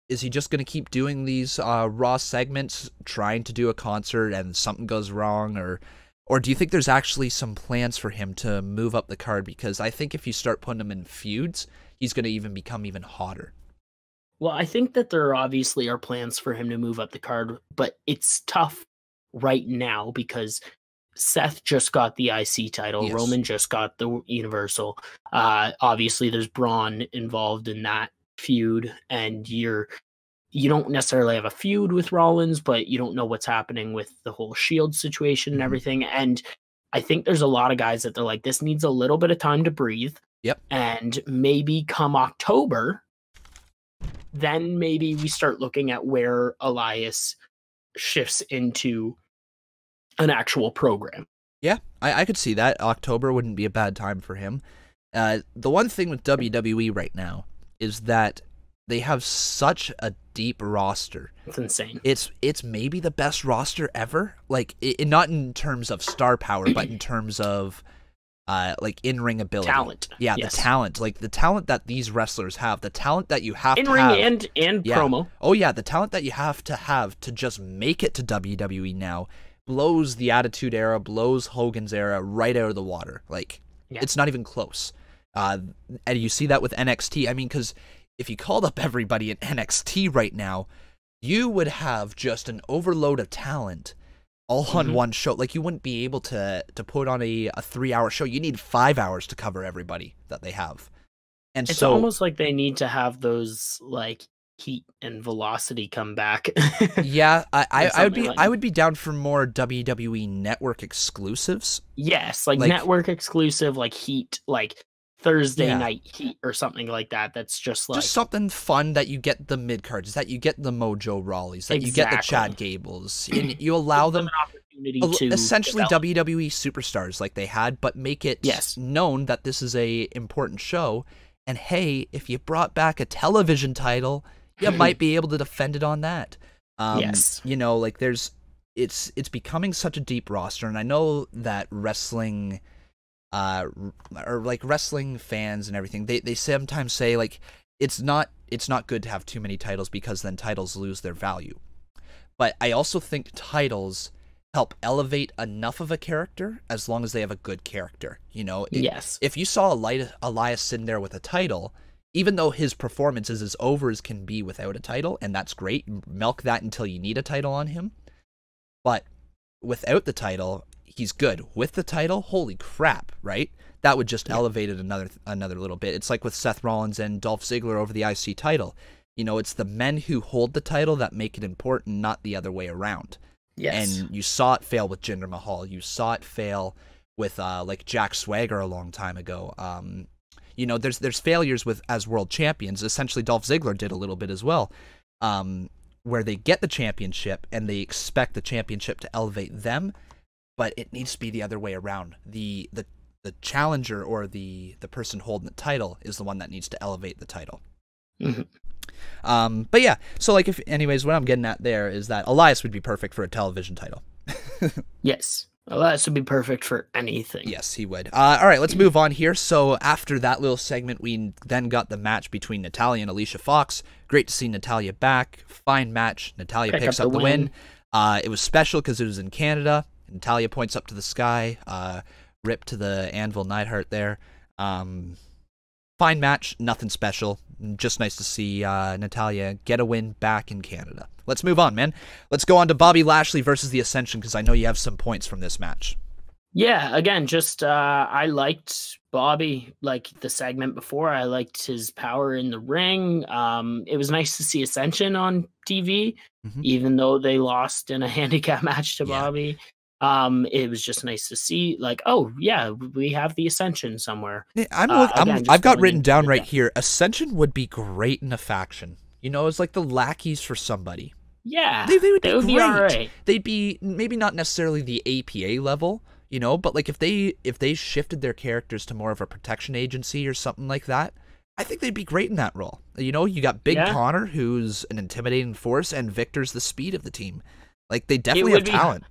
he just going to keep doing these Raw segments, trying to do a concert, and something goes wrong? Or do you think there's actually some plans for him to move up the card? Because I think if you start putting him in feuds, he's going to become even hotter. Well, I think that there obviously are plans for him to move up the card, but it's tough right now because Seth just got the IC title. Yes. Roman just got the Universal. Obviously, there's Braun involved in that feud, and you don't necessarily have a feud with Rollins, but you don't know what's happening with the whole Shield situation and everything. And I think there's a lot of guys that they're like, this needs a little bit of time to breathe. Yep. And maybe come October, then maybe we start looking at where Elias shifts into an actual program. Yeah, I could see that. October wouldn't be a bad time for him. The one thing with WWE right now is that they have such a deep roster. It's insane. It's maybe the best roster ever. Like, not in terms of star power, but in terms of like in-ring ability. Talent. Yeah, yes. The talent. Like, the talent that these wrestlers have. The talent that you have to have. In-ring and promo. Oh, yeah, the talent that you have to just make it to WWE now blows the Attitude Era, blows Hogan's era right out of the water. Like, it's not even close. And you see that with NXT. I mean, because if you called up everybody in NXT right now, you would have just an overload of talent all on one show. Like, you wouldn't be able to put on a 3-hour show. You need 5 hours to cover everybody that they have. And it's almost like they need to have those, like, Heat and Velocity come back. Yeah, I would be down for more WWE Network exclusives. Yes, like network exclusive, like Heat, like Thursday night Heat or something like that. That's just something fun that you get the mid cards, that you get the Mojo Rawleys, that you get the Chad Gables, and you allow them an opportunity to essentially develop. WWE superstars like they had, but make it known that this is a important show. And hey, if you brought back a television title, you might be able to defend it on that. Yes. You know, like it's becoming such a deep roster, and I know that wrestling, or like wrestling fans and everything, they sometimes say like it's not good to have too many titles because then titles lose their value. But I also think titles help elevate enough of a character as long as they have a good character. You know, yes. If you saw Elias sitting there with a title, even though his performance is as over as can be without a title, and that's great, milk that until you need a title on him. But without the title, he's good. With the title, holy crap, right? That would just elevate it another little bit. It's like with Seth Rollins and Dolph Ziggler over the IC title. You know, it's the men who hold the title that make it important, not the other way around. Yes. And you saw it fail with Jinder Mahal. You saw it fail with like Jack Swagger a long time ago. You know, there's failures with as world champions. Essentially, Dolph Ziggler did a little bit as well, where they get the championship and they expect the championship to elevate them, but it needs to be the other way around. The challenger or the person holding the title is the one that needs to elevate the title. Mm-hmm. But yeah, so like anyways, what I'm getting at there is that Elias would be perfect for a television title. Yes. Elias would be perfect for anything. Yes, he would. All right, let's move on here. So after that little segment, we then got the match between Natalya and Alicia Fox. Great to see Natalya back. Fine match. Natalya picks up the win. It was special because it was in Canada. Natalya points up to the sky. Rip to the Anvil Neidhart there. Fine match, nothing special. Just nice to see Natalya get a win back in Canada. Let's move on, man. Let's go on to Bobby Lashley versus The Ascension, because I know you have some points from this match. Yeah, again, just I liked Bobby, like the segment before. I liked his power in the ring. It was nice to see Ascension on TV, even though they lost in a handicap match to Bobby. It was just nice to see, like, oh yeah, we have the Ascension somewhere. I've got written down right here, Ascension would be great in a faction. You know, it's like the lackeys for somebody. Yeah, they would be great. Be all right. They'd be maybe not necessarily the APA level, you know, but like if they shifted their characters to more of a protection agency or something like that, I think they'd be great in that role. You know, you got Big Connor, who's an intimidating force, and Victor's the speed of the team. Like, they definitely have talent.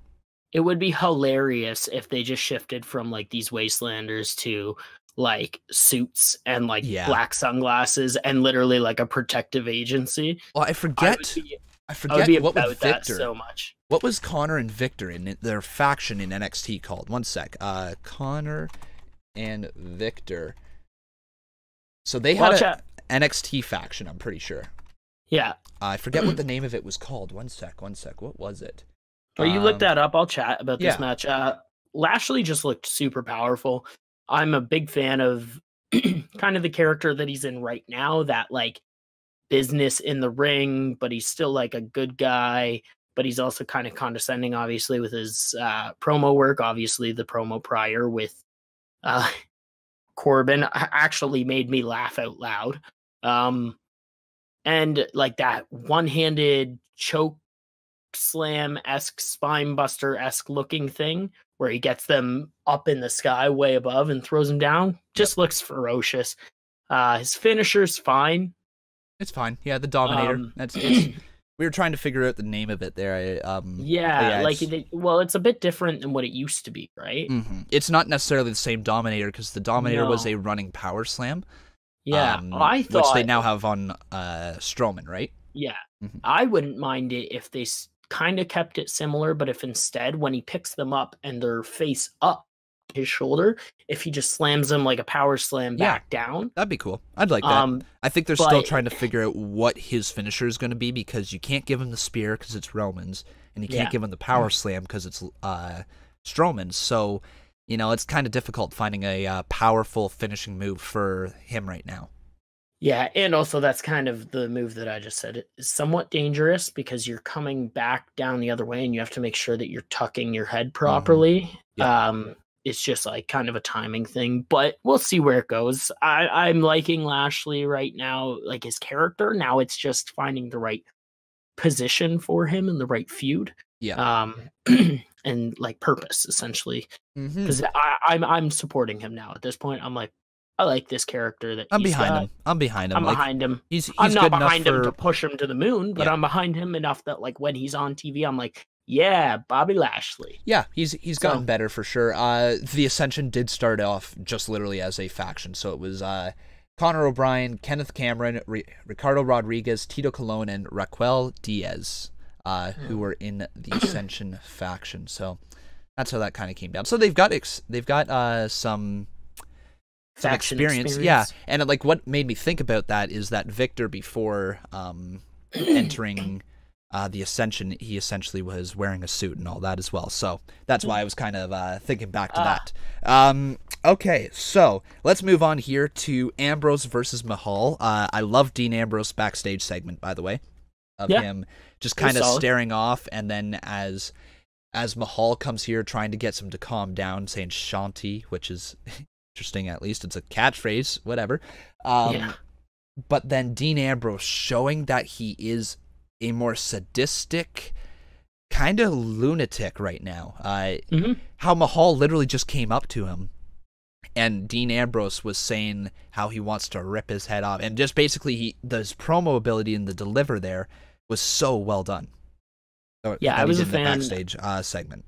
It would be hilarious if they just shifted from like these wastelanders to like suits and like black sunglasses and literally like a protective agency. Well, I forget what was Victor so much. What was Connor and Victor in their faction in NXT called? One sec. Connor and Victor. So they had an NXT faction, I'm pretty sure. Yeah. I forget what the name of it was called. One sec. What was it? Or you look that up. I'll chat about this match. Lashley just looked super powerful. I'm a big fan of kind of the character that he's in right now, that like business in the ring, but he's still like a good guy, but he's also kind of condescending, obviously, with his promo work. Obviously, the promo prior with Corbin actually made me laugh out loud. And like that one-handed choke slam-esque, spine buster-esque looking thing where he gets them up in the sky way above and throws them down, just looks ferocious. His finisher's fine. It's fine. Yeah, the Dominator. We were trying to figure out the name of it there. It's a bit different than what it used to be, right? It's not necessarily the same Dominator, because the Dominator was a running power slam. Yeah, I thought, which they now have on Strowman, right? Yeah, I wouldn't mind it if they kind of kept it similar, but if instead, when he picks them up and they're face up his shoulder, if he just slams them like a power slam back down, that'd be cool. I'd like that. I think they're still trying to figure out what his finisher is going to be, because you can't give him the spear because it's Roman's, and you can't give him the power slam because it's Strowman's. So, you know, it's kind of difficult finding a powerful finishing move for him right now. Yeah, and also that's kind of the move that I just said. It's somewhat dangerous because you're coming back down the other way and you have to make sure that you're tucking your head properly. It's just like kind of a timing thing, but we'll see where it goes. I'm liking Lashley right now, like his character. Now it's just finding the right position for him and the right feud. And like purpose, essentially. Because I'm supporting him now at this point. I'm like, I like this character that I'm he's behind got. him. I'm behind him. I'm Like, behind him. He's I'm not good behind enough him for... to push him to the moon, but I'm behind him enough that like when he's on TV, I'm like, yeah, Bobby Lashley. Yeah, he's gotten better for sure. The Ascension did start off just literally as a faction. So it was Conor O'Brien, Kenneth Cameron, Ricardo Rodriguez, Tito Colon, and Raquel Diaz, who were in the Ascension faction. So that's how that kind of came down. So they've got some experience. Yeah, and like what made me think about that is that Victor, before entering the Ascension, he essentially was wearing a suit and all that as well. So that's why I was kind of thinking back to that. Okay, so let's move on here to Ambrose versus Mahal. I love Dean Ambrose backstage segment, by the way, of him just kind of staring off, and then as Mahal comes here trying to get him to calm down, saying Shanti, which is interesting, at least it's a catchphrase, whatever. But then Dean Ambrose showing that he is a more sadistic kind of lunatic right now. How Mahal literally just came up to him, and Dean Ambrose was saying how he wants to rip his head off, and just basically his promo ability and the deliver there was so well done. I was a fan. Backstage segment,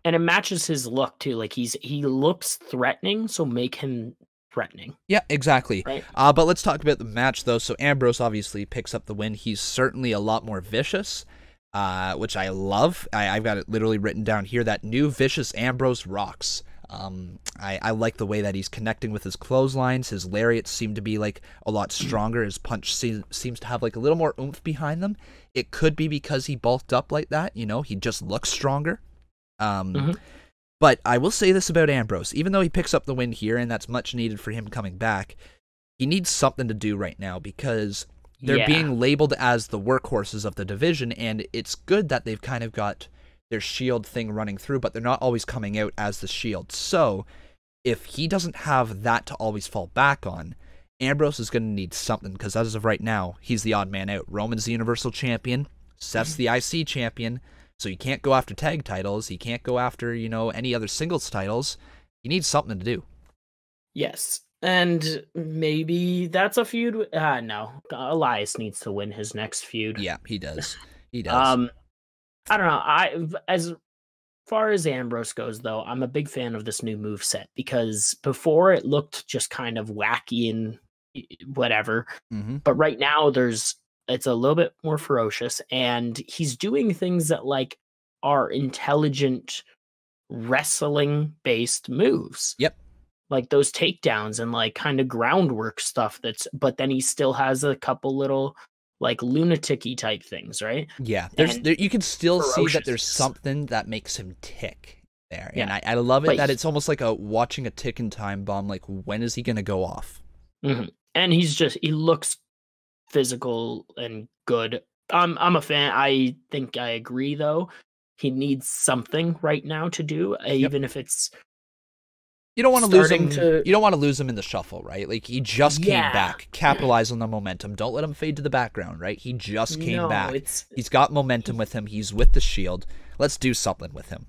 and it matches his look too. Like he looks threatening, so make him threatening. Yeah, exactly. Right. But let's talk about the match though. So Ambrose obviously picks up the win. He's certainly a lot more vicious, which I love. I've got it literally written down here. That new vicious Ambrose rocks. I like the way that he's connecting with his clotheslines. His lariats seem to be like a lot stronger. His punch seems to have like a little more oomph behind them. It could be because he bulked up like that. You know, he just looks stronger. But I will say this about Ambrose. Even though he picks up the win here, and that's much needed for him coming back, he needs something to do right now because they're being labeled as the workhorses of the division, and it's good that they've kind of got their Shield thing running through, but they're not always coming out as the Shield. So if he doesn't have that to always fall back on, Ambrose is going to need something, because as of right now, he's the odd man out. Roman's the Universal Champion, Seth's the IC Champion, so he can't go after tag titles, he can't go after, any other singles titles. He needs something to do. Yes, and maybe that's a feud. No, Elias needs to win his next feud. Yeah, he does. He does. I don't know. As far as Ambrose goes, though, I'm a big fan of this new moveset, because before it looked just kind of wacky and whatever. But right now it's a little bit more ferocious, and he's doing things that like are intelligent wrestling based moves. Yep. Like those takedowns and like kind of groundwork stuff but then he still has a couple little like lunatic-y type things, right? Yeah. You can still see that there's something that makes him tick there. Yeah. And I love it that it's almost like watching a ticking time bomb, like when is he going to go off? And he looks physical and good. I'm a fan. I think I agree, though. He needs something right now to do, even if it's you don't want to lose him. You don't want to lose him in the shuffle, right? Like he just came back, capitalize on the momentum. Don't let him fade to the background, right? He just came back. He's got momentum with him. He's with the Shield. Let's do something with him.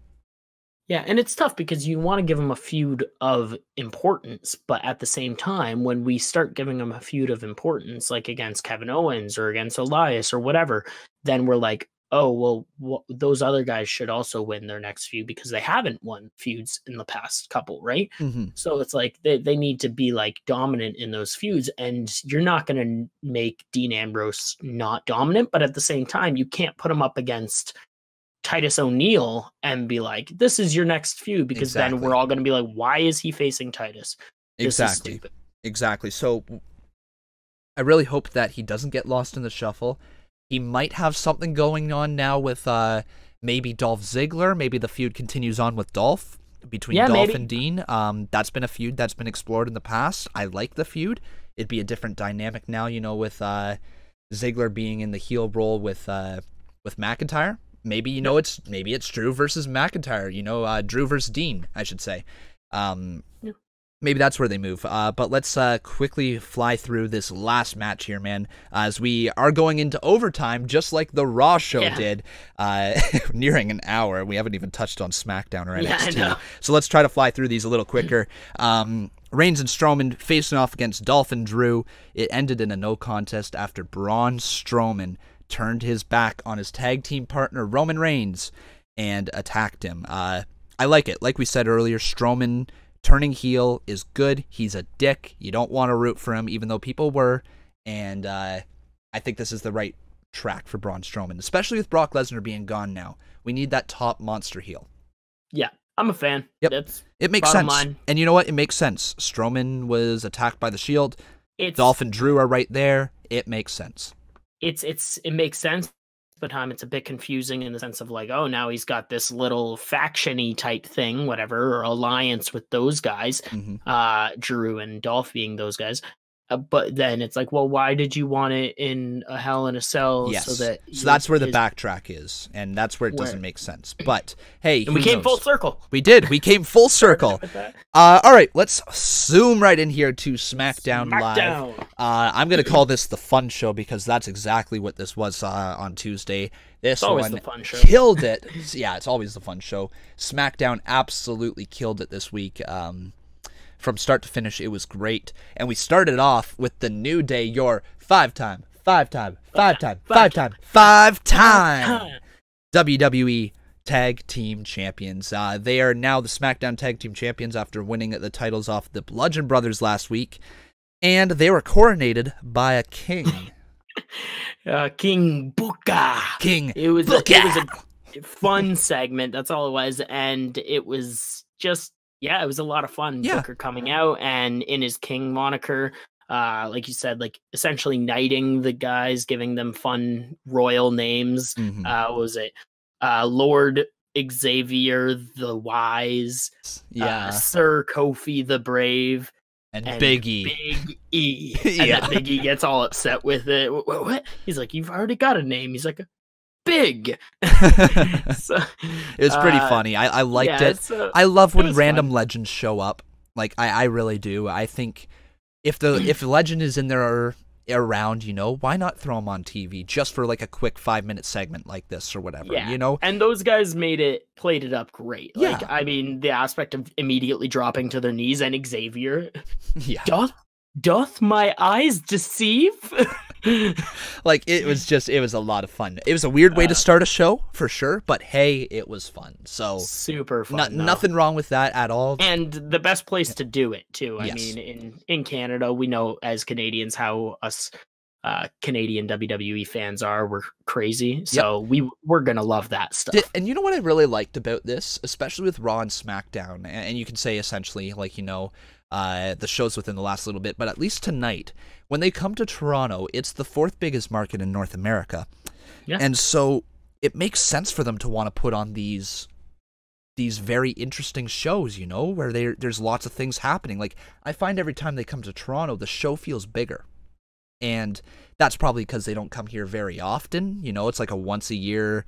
Yeah, and it's tough because you want to give him a feud of importance, but at the same time, when we start giving him a feud of importance, like against Kevin Owens or against Elias or whatever, then we're like, oh, well, those other guys should also win their next feud because they haven't won feuds in the past couple, right? So it's like they need to be like dominant in those feuds, and you're not going to make Dean Ambrose not dominant, but at the same time, you can't put him up against Titus O'Neil and be like, this is your next feud, because then we're all going to be like, why is he facing Titus? This is stupid. Exactly. So I really hope that he doesn't get lost in the shuffle. He might have something going on now with maybe Dolph Ziggler. Maybe the feud continues on with Dolph, between Dolph and Dean. That's been a feud that's been explored in the past. I like the feud. It'd be a different dynamic now, with Ziggler being in the heel role with McIntyre. Maybe it's Drew versus McIntyre. Drew versus Dean, I should say. Maybe that's where they move. But let's quickly fly through this last match here, man, as we are going into overtime, just like the Raw show did, nearing an hour. We haven't even touched on Smackdown or NXT. So let's try to fly through these a little quicker. Reigns and Strowman facing off against Dolph and Drew. It ended in a no contest after Braun Strowman turned his back on his tag team partner Roman Reigns and attacked him. I like it. Like we said earlier, Strowman turning heel is good. He's a dick. You don't want to root for him, even though people were. And I think this is the right track for Braun Strowman, especially with Brock Lesnar being gone now. We need that top monster heel. Yeah, I'm a fan. Yep. It makes sense. Line. And you know what? It makes sense. Strowman was attacked by the Shield. Dolph and Drew are right there. It makes sense. It makes sense, but it's a bit confusing in the sense of like, oh, now he's got this little faction-y type thing, whatever, or alliance with those guys, Drew and Dolph being those guys. But then it's like, well, why did you want it in a Hell in a Cell? Yes. So that's where the backtrack is, and that's where it doesn't make sense. But hey, and we came full circle. We did. We came full circle. All right, let's zoom right in here to SmackDown Live. I'm gonna call this the fun show because that's exactly what this was on Tuesday. This one the fun show. Killed it. Yeah, it's always the fun show. SmackDown absolutely killed it this week. From start to finish, it was great. And we started off with the New Day, your five-time WWE Tag Team Champions. They are now the SmackDown Tag Team Champions after winning the titles off the Bludgeon Brothers last week. And they were coronated by a king. King Booker. It was a fun segment. That's all it was. And it was just... yeah, it was a lot of fun. Yeah. Booker coming out and in his king moniker, like you said, like essentially knighting the guys, giving them fun royal names. What was it? Lord Xavier the Wise, Sir Kofi the Brave, and Big E. Big E. And then Big E gets all upset with it. What? He's like, you've already got a name. He's like, Big. So, it was pretty funny. I liked it. I love when random legends show up. Like I really do. I think if legend is in there around, why not throw him on TV just for like a quick 5-minute segment like this or whatever, And those guys played it up great. Like, I mean, the aspect of immediately dropping to their knees and Xavier. Yeah. Doth my eyes deceive? Like, it was a lot of fun. It was a weird way to start a show, for sure, but hey, it was fun. So super fun. Nothing wrong with that at all. And the best place to do it, too. I mean, in Canada, we know as Canadians how us Canadian WWE fans are. We're crazy. So we're going to love that stuff. And you know what I really liked about this, especially with Raw and SmackDown, and you can say essentially, like, the shows within the last little bit, but at least tonight, when they come to Toronto, it's the 4th biggest market in North America. Yeah. And so it makes sense for them to want to put on these very interesting shows, where there's lots of things happening. Like, I find every time they come to Toronto, the show feels bigger. And that's probably because they don't come here very often. It's like a once a year,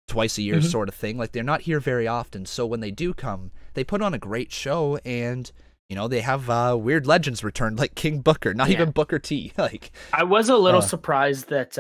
twice a year sort of thing. Like, they're not here very often. So when they do come, they put on a great show, and they have weird legends returned, like King Booker, not even Booker T. Like, I was a little surprised that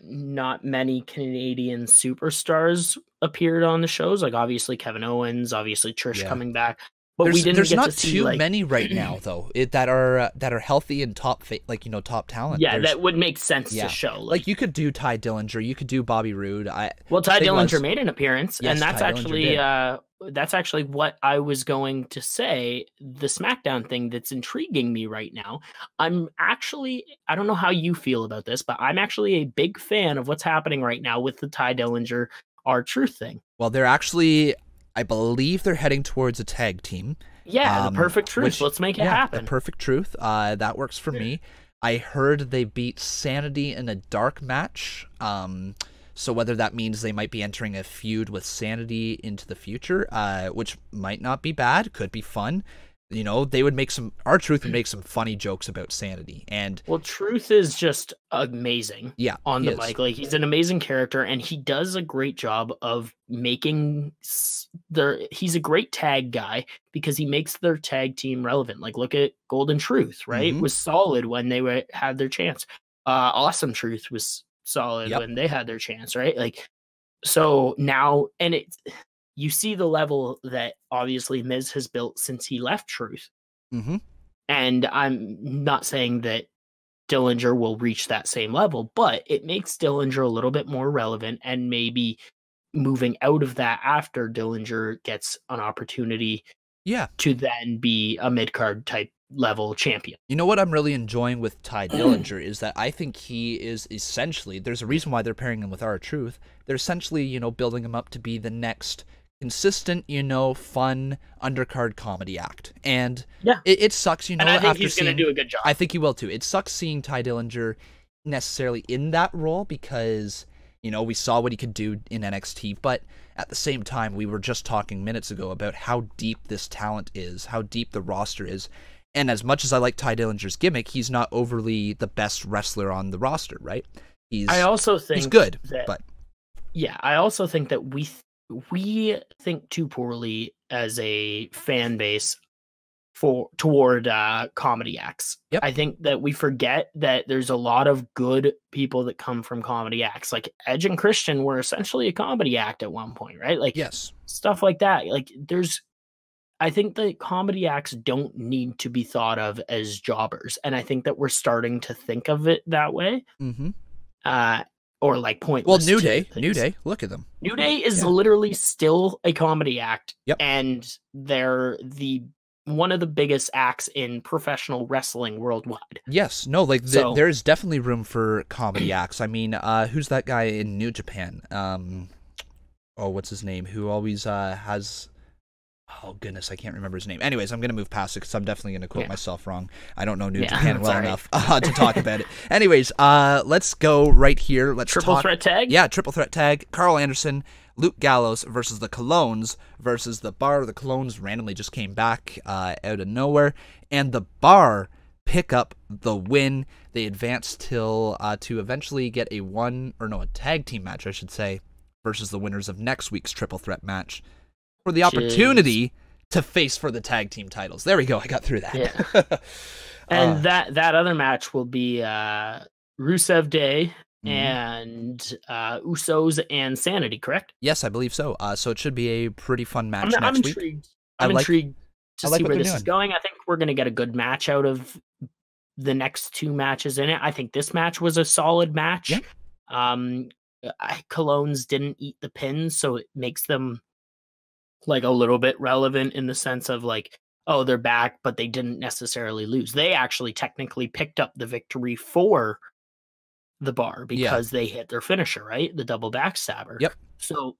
not many Canadian superstars appeared on the shows. Like, obviously Kevin Owens, obviously Trish coming back, but there's not too many right now though that are healthy and top talent. Yeah, that would make sense to show. Like, you could do Ty Dillinger, you could do Bobby Roode. Ty Dillinger made an appearance, and that's actually what I was going to say. The SmackDown thing that's intriguing me right now. I don't know how you feel about this, but I'm actually a big fan of what's happening right now with the Ty Dillinger R-Truth thing. Well, they're actually, I believe they're heading towards a tag team. Yeah, the Perfect Truth. Let's make it happen. The Perfect Truth. That works for me. I heard they beat Sanity in a dark match. So whether that means they might be entering a feud with Sanity into the future, which might not be bad, could be fun. They would make R-Truth would make some funny jokes about Sanity. And Truth is just amazing. Yeah, on the mic. Like, he's an amazing character, and he does a great job of making he's a great tag guy because he makes their tag team relevant. Like, look at Golden Truth, right? It was solid when they had their chance. Awesome Truth was solid when they had their chance, right? Like, so now, and you see the level that obviously Miz has built since he left Truth. And I'm not saying that Dillinger will reach that same level, but it makes Dillinger a little bit more relevant, and maybe moving out of that after Dillinger gets an opportunity to then be a mid-card type level champion. You know what I'm really enjoying with Ty Dillinger is that I think he is essentially, there's a reason why they're pairing him with R-Truth. They're essentially, you know, building him up to be the next consistent, you know, fun undercard comedy act. And it sucks, you know, and I think he's going to do a good job. I think he will too. It sucks seeing Ty Dillinger necessarily in that role because, you know, we saw what he could do in NXT, but at the same time, we were just talking minutes ago about how deep this talent is, how deep the roster is. And as much as I like Ty Dillinger's gimmick, he's not overly the best wrestler on the roster, right? I also think he's good, but I also think that we think too poorly as a fan base toward comedy acts. Yep. I think that we forget that there's a lot of good people that come from comedy acts. Like Edge and Christian were essentially a comedy act at one point, right? Like stuff like that. Like I think that comedy acts don't need to be thought of as jobbers. And I think that we're starting to think of it that way. Or like pointless. Well, New Day, look at them. New Day is literally still a comedy act. Yep. And they're one of the biggest acts in professional wrestling worldwide. Yes, no, like there is definitely room for comedy acts. I mean, who's that guy in New Japan? What's his name? Who always has... Oh, goodness, I can't remember his name. Anyways, I'm going to move past it because I'm definitely going to quote myself wrong. I don't know New Japan well enough to talk about it. Anyways, let's go right here. Let's Triple threat tag? Yeah, triple threat tag. Carl Anderson, Luke Gallows versus the Colognes versus the Bar. The Colognes randomly just came back out of nowhere, and the Bar pick up the win. They advance to eventually get a tag team match, I should say, versus the winners of next week's triple threat match for the opportunity to face for the tag team titles. There we go. I got through that. Yeah. And that other match will be Rusev Day and Usos and Sanity, correct? Yes, I believe so. So it should be a pretty fun match next week. I'm intrigued to see where this is going. I think we're going to get a good match out of the next two matches in it. I think this match was a solid match. Yeah. Colognes didn't eat the pins, so it makes them like a little bit relevant in the sense of like, oh, they're back, but they didn't necessarily lose. They actually technically picked up the victory for the Bar because they hit their finisher, right? The double backstabber. Yep. So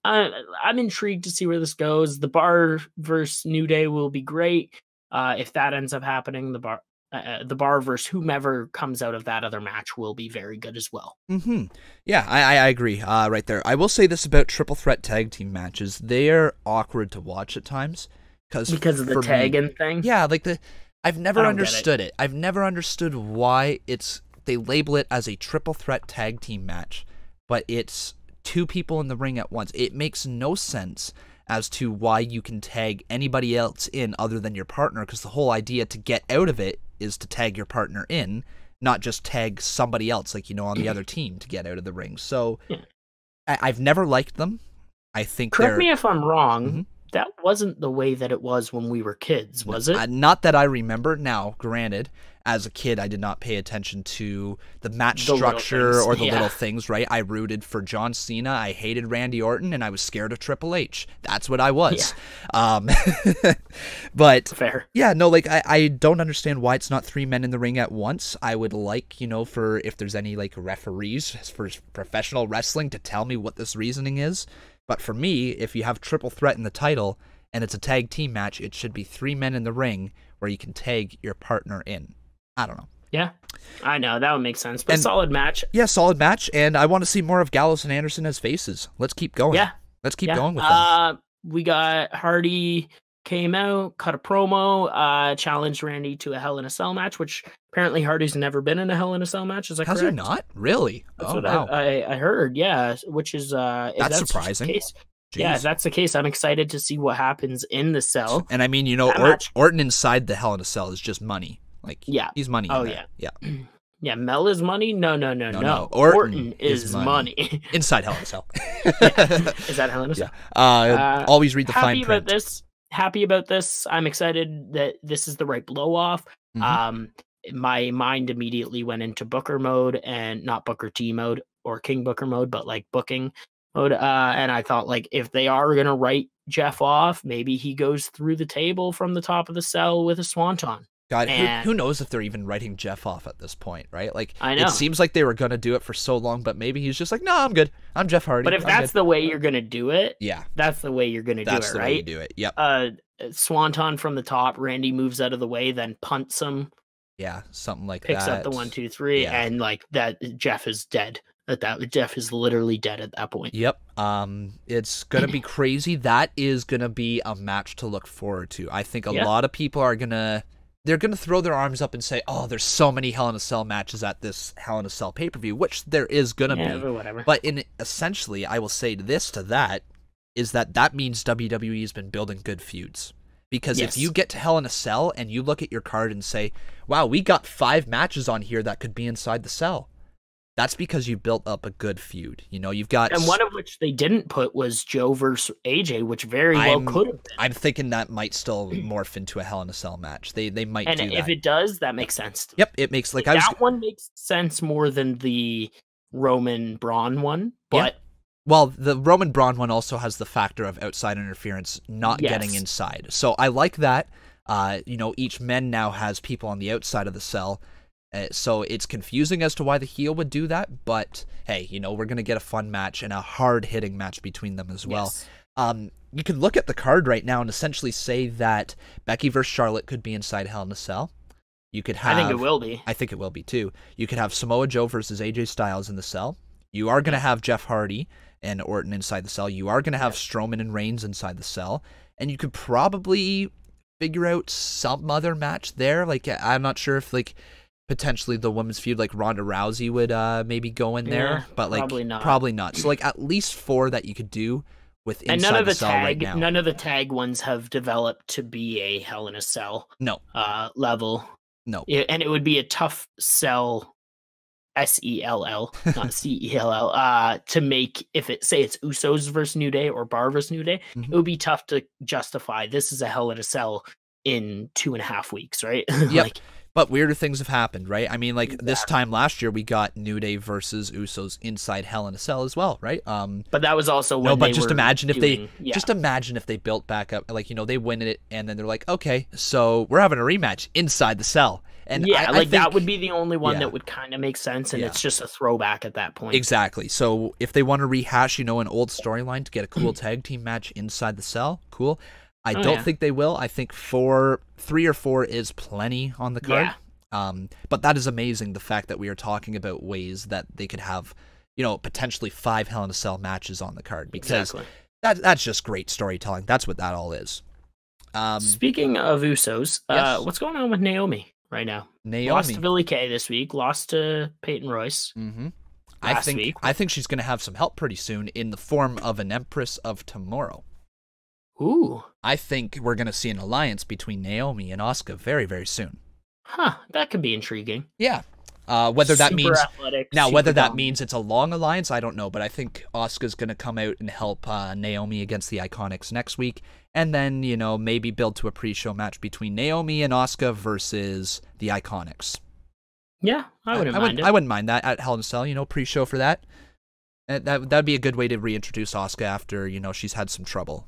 I'm intrigued to see where this goes. The Bar versus New Day will be great. If that ends up happening, the Bar versus whomever comes out of that other match will be very good as well. Yeah, I agree right there. I will say this about triple threat tag team matches. They're awkward to watch at times. Because of the tagging thing? Yeah, like I've never understood it. I've never understood why they label it as a triple threat tag team match, but it's two people in the ring at once. It makes no sense as to why you can tag anybody else in other than your partner, because the whole idea to get out of it is to tag your partner in, not just tag somebody else, like, you know, on the other team to get out of the ring. So I've never liked them. I think correct me if I'm wrong. That wasn't the way that it was when we were kids, was it? Not that I remember. Now, granted, as a kid, I did not pay attention to the match structure or the little things, right? I rooted for John Cena, I hated Randy Orton, and I was scared of Triple H. That's what I was. But, fair. Yeah, no, like, I don't understand why it's not three men in the ring at once. I would like, you know, for if there's any, like, referees for professional wrestling to tell me what this reasoning is. But for me, if you have triple threat in the title and it's a tag team match, it should be three men in the ring where you can tag your partner in. I don't know. Yeah, I know. That would make sense. But solid match. Yeah, solid match. And I want to see more of Gallows and Anderson as faces. Let's keep going. Yeah. Let's keep going with them. We got Hardy came out, cut a promo, challenged Randy to a Hell in a Cell match, which apparently Hardy's never been in a Hell in a Cell match. Is that correct? Has he not? Really? That's what I heard, yeah. Which is... that's surprising. Yeah, if that's the case, I'm excited to see what happens in the cell. And I mean, you know, Orton inside the Hell in a Cell is just money. Like, he's money. Oh, yeah. Yeah, Mel is money? No. Orton is money. Inside Hell in a Cell. Is that Hell in a Cell? Yeah. Always read the fine print. About this. happy about this. I'm excited that this is the right blow off. My mind immediately went into Booker mode, and not Booker T mode or King Booker mode, but like booking mode. And I thought, like, if they are going to write Jeff off, maybe he goes through the table from the top of the cell with a swanton. God, who knows if they're even writing Jeff off at this point, right? Like, I know. It seems like they were going to do it for so long, but maybe he's just like, no, I'm good. I'm Jeff Hardy. But if that's the way you're going to do it, yeah, that's the way you're going to do it, right? That's the way you do it, yep. Swanton from the top, Randy moves out of the way, then punts him. Yeah, something like picks that. Picks up the 1, 2, 3, and like that, Jeff is dead. Jeff is literally dead at that point. Yep. It's gonna be crazy. That is gonna be a match to look forward to. I think a lot of people are gonna throw their arms up and say, "Oh, there's so many Hell in a Cell matches at this Hell in a Cell pay-per-view," which there is gonna be. But whatever. But essentially, I will say this to that is that means WWE has been building good feuds. Because if you get to Hell in a Cell and you look at your card and say, "Wow, we got 5 matches on here that could be inside the cell," that's because you built up a good feud. You know, you've got... And one of which they didn't put was Joe versus AJ, which very well could have been. I'm thinking that might still morph into a Hell in a Cell match. They might do that. And if it does, that makes sense. Yep, it makes... That one makes sense more than the Roman Braun one, but... Yeah. Well, the Roman Braun one also has the factor of outside interference not getting inside. So I like that. Each men now has people on the outside of the cell. So it's confusing as to why the heel would do that, but hey, we're going to get a fun match and a hard-hitting match between them as well. Yes. You can look at the card right now and essentially say that Becky versus Charlotte could be inside Hell in a Cell. You could have... I think it will be. I think it will be, too. You could have Samoa Joe versus AJ Styles in the cell. You are going to have Jeff Hardy and Orton inside the cell. You are going to have Strowman and Reigns inside the cell. And you could probably figure out some other match there. Like, I'm not sure if, like... potentially the women's feud, like Ronda Rousey would maybe go in there, but like probably not. So like at least 4 that you could do with inside and none of the cell tag, right now. None of the tag ones have developed to be a Hell in a Cell level. No, and it would be a tough sell, SELL, not CELL, to make if it's Usos versus New Day or Bar versus New Day. It would be tough to justify this is a Hell in a Cell in 2.5 weeks, right? Yep. But weirder things have happened, right? I mean, like this time last year, we got New Day versus Usos inside Hell in a Cell as well, right? But that was also when imagine if they built back up, like they win it, and then they're like, okay, so we're having a rematch inside the cell, and I think that would be the only one that would kind of make sense, and it's just a throwback at that point. Exactly. So if they want to rehash, an old storyline to get a cool tag team match inside the cell, cool. I don't think they will. I think 3 or 4 is plenty on the card. Yeah. But that is amazing, the fact that we are talking about ways that they could have, potentially 5 Hell in a Cell matches on the card. Because that's just great storytelling. That's what that all is. Speaking of Usos, what's going on with Naomi right now? Lost to Billie Kay this week. Lost to Peyton Royce. I think she's going to have some help pretty soon in the form of an Empress of Tomorrow. Ooh. I think we're going to see an alliance between Naomi and Asuka very, very soon. Huh, that could be intriguing. Yeah. Whether that means athletic, that means it's a long alliance, I don't know, but I think Asuka's going to come out and help Naomi against the Iconics next week, and then, maybe build to a pre-show match between Naomi and Asuka versus the Iconics. Yeah, I wouldn't mind it. I wouldn't mind that at Hell in a Cell, pre-show for that. That'd be a good way to reintroduce Asuka after, she's had some trouble.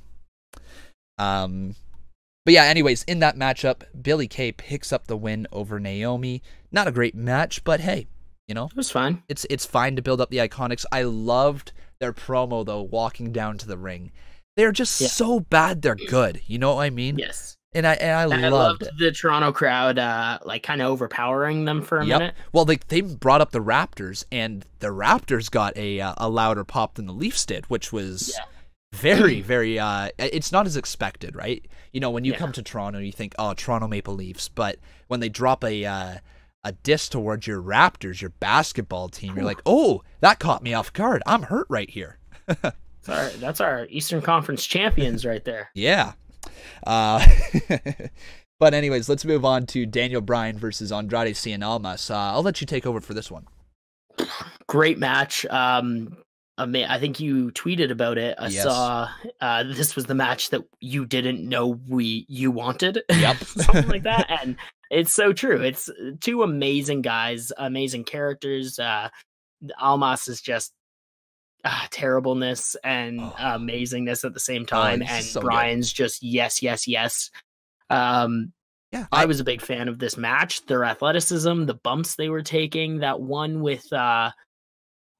But yeah, anyways, in that matchup, Billie Kay picks up the win over Naomi. Not a great match, but hey, it was fine. It's fine to build up the Iconics. I loved their promo though, walking down to the ring. They're just so bad they're good. You know what I mean? Yes. And I loved it. The Toronto crowd, kind of overpowering them for a minute. Well, they brought up the Raptors, and the Raptors got a louder pop than the Leafs did, which was. Yeah. Very, very, it's not as expected, right? When you come to Toronto, you think, oh, Toronto Maple Leafs. But when they drop a diss towards your Raptors, your basketball team, you're like, oh, that caught me off guard. I'm hurt right here. That's our Eastern Conference champions right there. Yeah. But anyways, let's move on to Daniel Bryan versus Andrade Cien Almas. I'll let you take over for this one. Great match. I think you tweeted about it. I Yes. saw this was the match that you didn't know you wanted. Yep. Something like that. And it's so true. It's two amazing guys, amazing characters. Almas is just terribleness and amazingness at the same time. And so Bryan's just yes. Yeah, I was a big fan of this match. Their athleticism, the bumps they were taking, that one with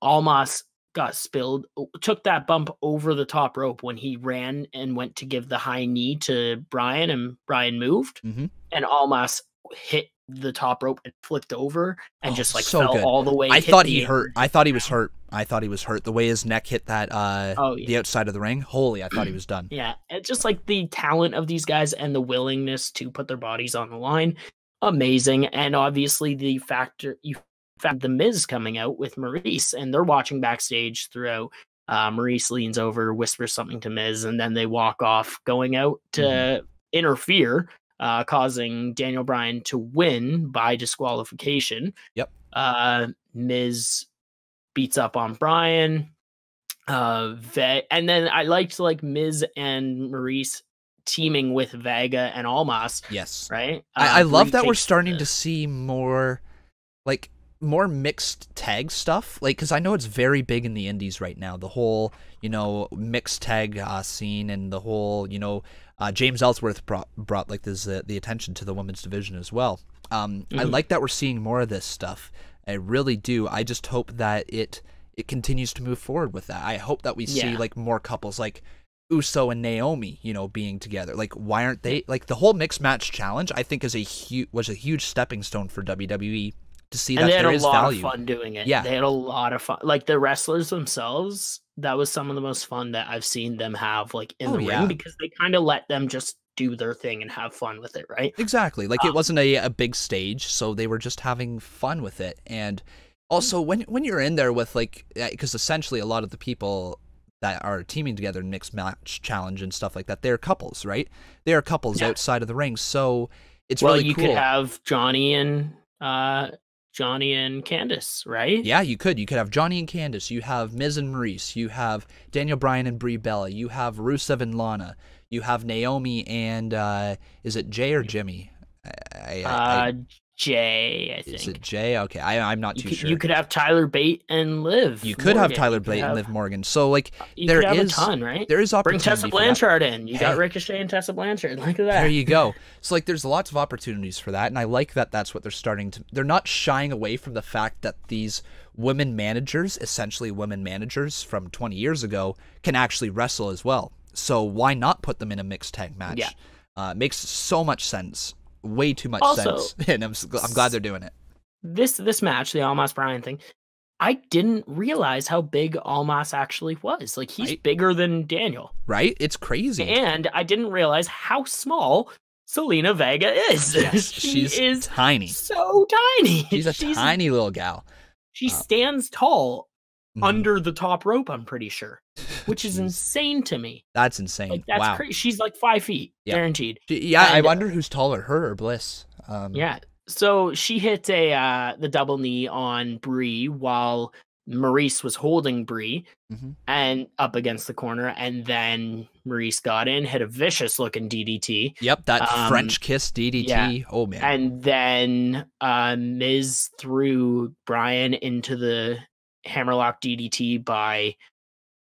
Almas got spilled, took that bump over the top rope when he ran and went to give the high knee to Bryan, and Bryan moved, and Almas hit the top rope and flipped over and just like so fell good. all the way. I thought he hurt. I thought he was hurt. The way his neck hit that the outside of the ring. Holy, I thought he was done. Yeah, it's just like the talent of these guys and the willingness to put their bodies on the line. Amazing. And obviously the factor the Miz coming out with Maurice, and they're watching backstage throughout. Maurice leans over, whispers something to Miz, and then they walk off, going out to interfere, causing Daniel Bryan to win by disqualification. Yep. Miz beats up on Bryan. And then I liked like Miz and Maurice teaming with Vega and Almas. Yes. Right? I love that we're starting to see more mixed tag stuff, like, because I know it's very big in the indies right now, the whole mixed tag scene, and the whole James Ellsworth brought like this the attention to the women's division as well. I like that we're seeing more of this stuff. I really do. I just hope that it continues to move forward with that. I hope that we see like more couples like Uso and Naomi, being together. Like, why aren't they, like, the whole mixed match challenge I think was a huge stepping stone for WWE. To see that there is value. And they had a lot of fun doing it. Yeah. They had a lot of fun. Like, the wrestlers themselves, that was some of the most fun that I've seen them have, like, in the ring, because they kind of let them just do their thing and have fun with it, right? Exactly. Like, it wasn't a big stage, so they were just having fun with it. And also, when you're in there with, like, because essentially a lot of the people that are teaming together in mixed match challenge and stuff like that, they're couples, right? They are couples outside of the ring, so it's really cool. Well, you could have Johnny and Candice, right? Yeah, you could. You could have Johnny and Candice. You have Miz and Maurice. You have Daniel Bryan and Brie Bella. You have Rusev and Lana. You have Naomi and is it Jay or Jimmy? Jay, I think. Is it Jay? Okay, I'm not too sure. You could have Tyler Bate and Liv. You could have Tyler Bate and Liv Morgan. So, like, there is a ton, right? There is opportunity. Bring Tessa Blanchard in. You got Ricochet and Tessa Blanchard. Look at that. There you go. So, like, there's lots of opportunities for that, and I like that that's what they're starting to. They're not shying away from the fact that these women managers, essentially women managers from 20 years ago, can actually wrestle as well. So why not put them in a mixed tag match? Yeah, makes so much sense. Way too much sense, and I'm glad they're doing it. This match, the Almas Bryan thing, I didn't realize how big Almas actually was. Like, he's bigger than Daniel, right? It's crazy, and I didn't realize how small Selena Vega is. Yes, she's tiny, so tiny. She's a tiny little gal. She stands tall under the top rope, I'm pretty sure, which is insane to me. That's insane. Like, that's crazy. She's like 5 feet, guaranteed. I wonder who's taller, her or Bliss. Yeah. So she hit the double knee on Brie while Maurice was holding Brie and up against the corner, and then Maurice got in, hit a vicious looking DDT. Yep, that French kiss DDT. Yeah. Oh man. And then Miz threw Bryan into the hammerlock DDT by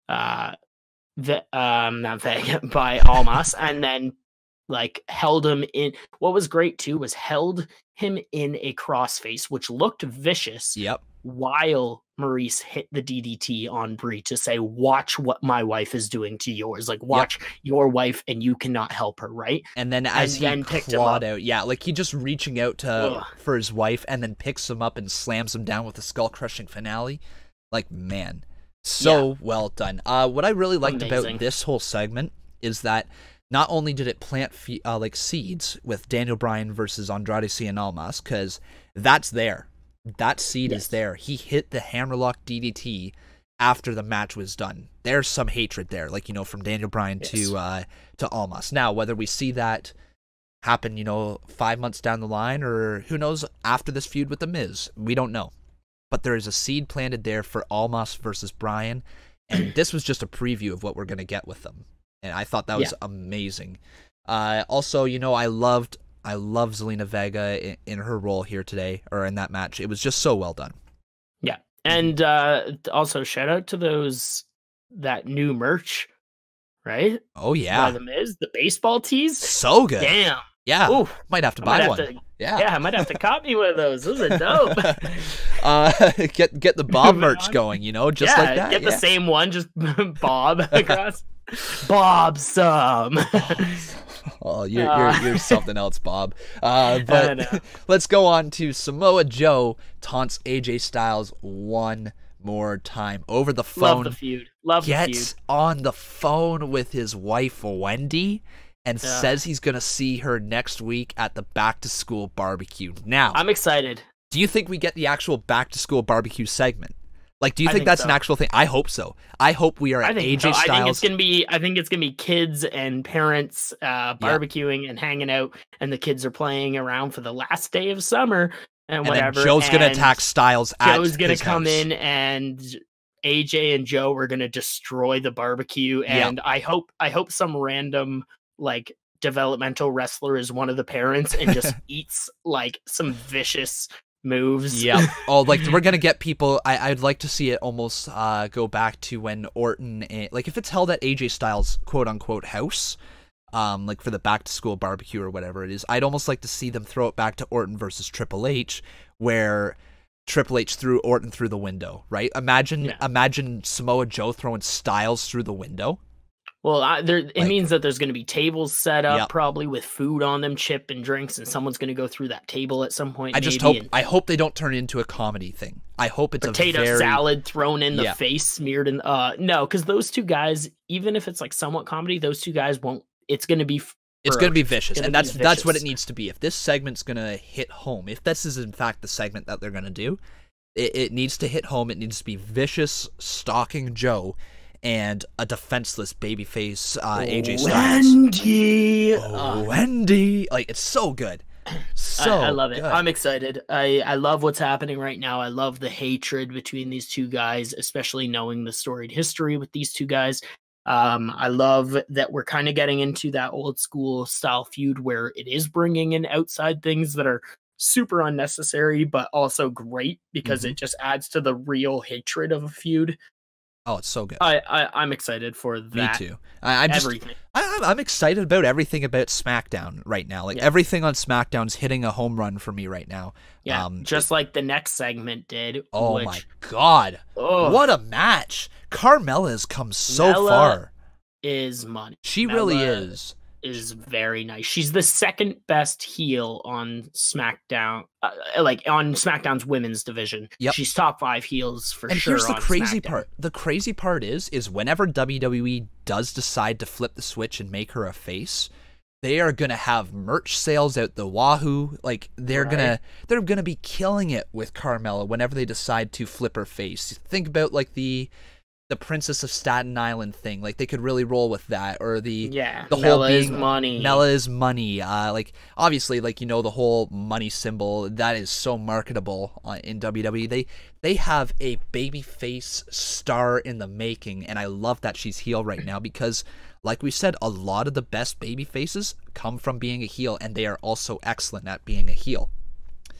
not Vega, by Almas, and then like held him in. What was great too was held him in a crossface, which looked vicious. Yep. While Maurice hit the DDT on Brie to say, "Watch what my wife is doing to yours. Like, watch your wife, and you cannot help her." Right. And then as he clawed out, like he just reaching out for his wife, and then picks him up and slams him down with a skull crushing finale. Like, man, so well done. What I really liked about this whole segment is that not only did it plant like seeds with Daniel Bryan versus Andrade Cien Almas, because that's there. That seed is there. He hit the hammerlock DDT after the match was done. There's some hatred there, like, from Daniel Bryan to Almas. Now, whether we see that happen, 5 months down the line, or who knows, after this feud with The Miz, we don't know. But there is a seed planted there for Almas versus Bryan, And this was just a preview of what we're going to get with them. And I thought that was amazing. Also, you know, I loved Zelina Vega in her role here today, or in that match. It was just so well done. Yeah. And also shout out to that new merch, right? Oh, yeah. By The Miz, the baseball tees. So good. Damn. Yeah. Oof. Might have to buy one. Yeah, I might have to copy one of those. Those are dope. Get the Bob merch going, you know, just like that. Get the same one, just Bob across. Bob some. Oh, you're something else, Bob. But let's go on to Samoa Joe taunts AJ Styles one more time over the phone. Love the feud. Gets on the phone with his wife Wendy and says he's gonna see her next week at the back to school barbecue. Now, I'm excited. Do you think we get the actual back to school barbecue segment? Like, do you think that's an actual thing? I hope so. I hope we are at AJ Styles. I think it's gonna be kids and parents barbecuing and hanging out, and the kids are playing around for the last day of summer and whatever. Then Joe's gonna attack Styles. Joe's gonna come in, and AJ and Joe are gonna destroy the barbecue. And I hope some random like developmental wrestler is one of the parents and just eats like some vicious moves. Yeah. Oh, like we're gonna get people. I'd like to see it almost go back to when Orton, like if it's held at AJ Styles' quote unquote house, like for the back to school barbecue or whatever it is. I'd almost like to see them throw it back to Orton versus Triple H, where Triple H threw Orton through the window. Right? Imagine Samoa Joe throwing Styles through the window. Well, it means that there's going to be tables set up, probably with food on them, chip and drinks, and someone's going to go through that table at some point. I hope they don't turn it into a comedy thing. I hope it's potato salad thrown in the face, smeared in. No, because those two guys, even if it's like somewhat comedy, those two guys won't. It's going to be. It's going to be vicious, and that's what it needs to be. If this segment's going to hit home, if this is in fact the segment that they're going to do, it needs to hit home. It needs to be vicious, stalking Joe. And a defenseless babyface AJ Styles. Wendy! Like, it's so good. I love it. I'm excited. I love what's happening right now. I love the hatred between these two guys, especially knowing the storied history with these two guys. I love that we're kind of getting into that old school style feud where it is bringing in outside things that are super unnecessary, but also great because it just adds to the real hatred of a feud. Oh, it's so good. I'm excited for that. Me too. I'm excited about everything about SmackDown right now. Like everything on SmackDown's hitting a home run for me right now. Yeah, just like the next segment did. Oh my God. What a match. Carmela has come so far. Is money. She really is. Is very nice. She's the second best heel on SmackDown, like on SmackDown's women's division. Yep. She's top 5 heels for sure. And here's the crazy part. The crazy part is whenever WWE does decide to flip the switch and make her a face, they are gonna have merch sales out the wahoo. Like they're gonna be killing it with Carmella whenever they decide to flip her face. Think about like the Princess of Staten Island thing, like they could really roll with that, or the whole Mela is money. Mela is money. Like obviously, like you know the whole money symbol that is so marketable in WWE. They have a babyface star in the making, and I love that she's heel right now because, like we said, a lot of the best baby faces come from being a heel, and they are also excellent at being a heel.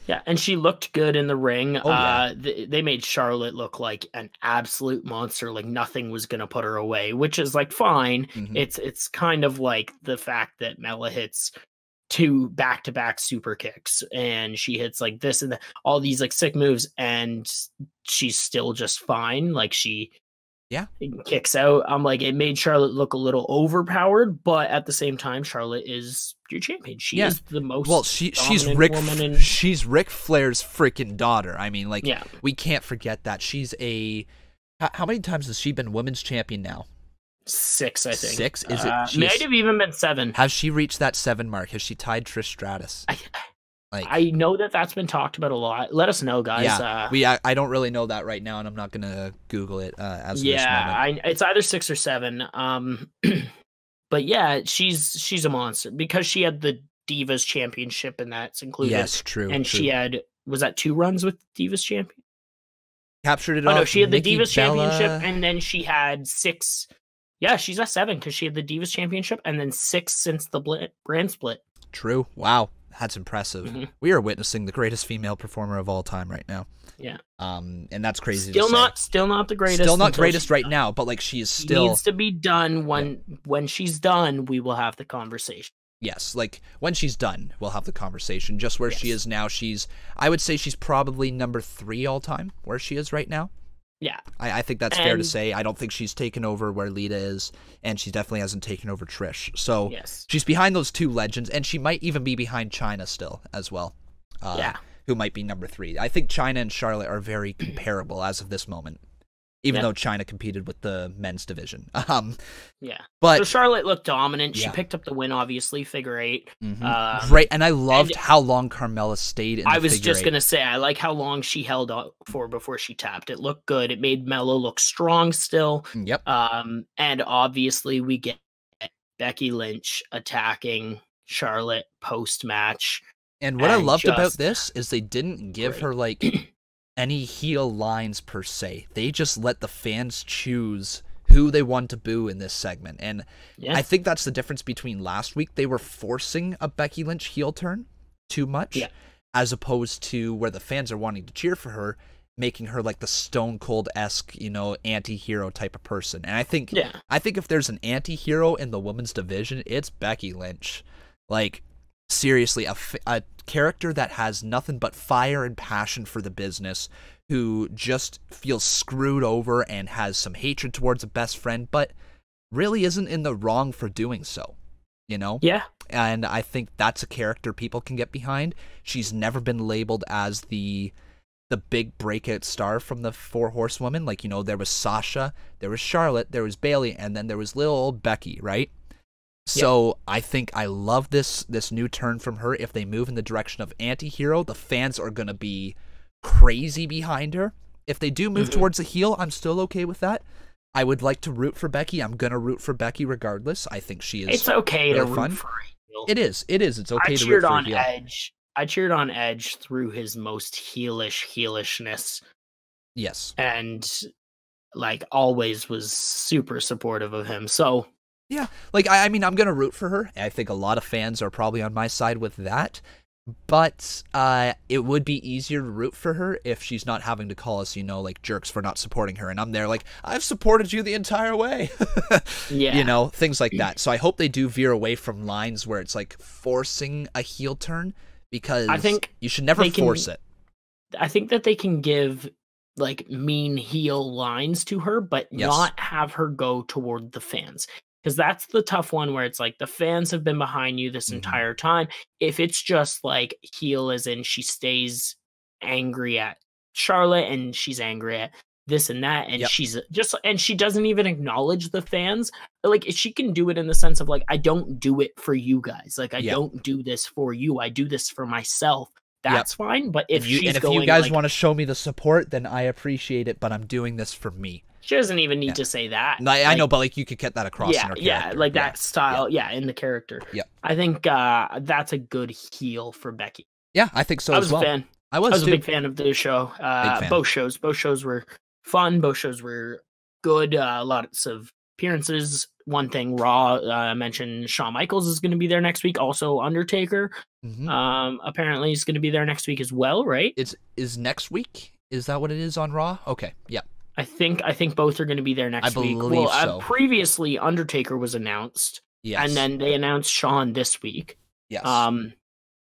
Yeah, and she looked good in the ring. Oh, yeah. They made Charlotte look like an absolute monster, like nothing was going to put her away, which is like fine. It's kind of like the fact that Mela hits 2 back-to-back super kicks, and she hits like this and all these like sick moves, and she's still just fine. Like she kicks out. I'm like, it made Charlotte look a little overpowered, but at the same time, Charlotte is your champion. She is the most she's Ric Flair's freaking daughter. I mean, like we can't forget that she's how many times has she been women's champion now? 6, I think. 6? Is it? Might have even been 7. Has she reached that 7 mark? Has she tied Trish Stratus? I know that's been talked about a lot. Let us know, guys. Yeah, I don't really know that right now, and I'm not gonna Google it as of this moment. It's either 6 or 7. But yeah, she's a monster because she had the Divas Championship, and that's included. Yes, true. And she had, was that 2 runs with Divas Champion? Captured it Oh off no, she had the Nikki Divas Bella. Championship, and then she had 6. Yeah, she's at 7 because she had the Divas Championship, and then 6 since the brand split. True. Wow, that's impressive. Mm-hmm. We are witnessing the greatest female performer of all time right now. Yeah. And that's crazy. Still to not, say. still not the greatest. Still not greatest right now, but like she is still needs to be done. When she's done, we will have the conversation. Yes, like when she's done, we'll have the conversation. Just where she is now, I would say she's probably number 3 all time where she is right now. Yeah. I think that's fair to say. I don't think she's taken over where Lita is, and she definitely hasn't taken over Trish. So she's behind those 2 legends, and she might even be behind Chyna still as well. Who might be number 3. I think Chyna and Charlotte are very comparable as of this moment. Even though Chyna competed with the men's division. But so Charlotte looked dominant. She picked up the win, obviously, figure 8. Great, and I loved how long Carmela stayed in the I was figure just 8. going to say, I like how long she held up for before she tapped. It looked good. It made Melo look strong still. Yep. And obviously we get Becky Lynch attacking Charlotte post-match. And what I loved about this is they didn't give her, like... any heel lines per se. They just let the fans choose who they want to boo in this segment. And I think that's the difference between last week. They were forcing a Becky Lynch heel turn too much, as opposed to where the fans are wanting to cheer for her, making her like the Stone Cold-esque, anti-hero type of person. And I think if there's an anti-hero in the women's division, it's Becky Lynch. Like, seriously, a character that has nothing but fire and passion for the business, who just feels screwed over and has some hatred towards a best friend, but really isn't in the wrong for doing so, Yeah. And I think that's a character people can get behind. She's never been labeled as the big breakout star from the 4 horsewomen. Like, there was Sasha, there was Charlotte, there was Bayley, and then there was little old Becky, right? So I think I love this new turn from her. If they move in the direction of anti-hero, the fans are going to be crazy behind her. If they do move towards a heel, I'm still okay with that. I would like to root for Becky. I'm going to root for Becky regardless. I think she is It's okay to fun. Root for a heel. It is. It's okay to root for a heel. I cheered on Edge through his most heelishness. Yes. And like always was super supportive of him. So yeah, like, I mean, I'm going to root for her. I think a lot of fans are probably on my side with that. But it would be easier to root for her if she's not having to call us, like, jerks for not supporting her. And I'm there like, I've supported you the entire way. Things like that. So I hope they do veer away from lines where it's, like, forcing a heel turn. Because I think you should never force it. I think that they can give, like, mean heel lines to her, but not have her go toward the fans. Because that's the tough one where it's like the fans have been behind you this entire time. If it's just like heel as in she stays angry at Charlotte and she's angry at this and that, and she's just, and she doesn't even acknowledge the fans. Like, she can do it in the sense of like, I don't do it for you guys. Like, I don't do this for you. I do this for myself. That's fine. But if you guys want to show me the support, then I appreciate it. But I'm doing this for me. She doesn't even need to say that. I know, but like you could get that across in her character. Yeah, like that style, in the character. Yeah. I think that's a good heel for Becky. Yeah, I think so as well. I was a big fan of the show. Both shows were fun. Both shows were good. Lots of appearances. One thing, Raw, I mentioned Shawn Michaels is going to be there next week. Also, Undertaker. Apparently, he's going to be there next week as well, right? Is next week? Is that what it is on Raw? Okay, yeah. I think both are going to be there next week. Well, so. Previously, Undertaker was announced. Yes. And then they announced Shawn this week. Yes.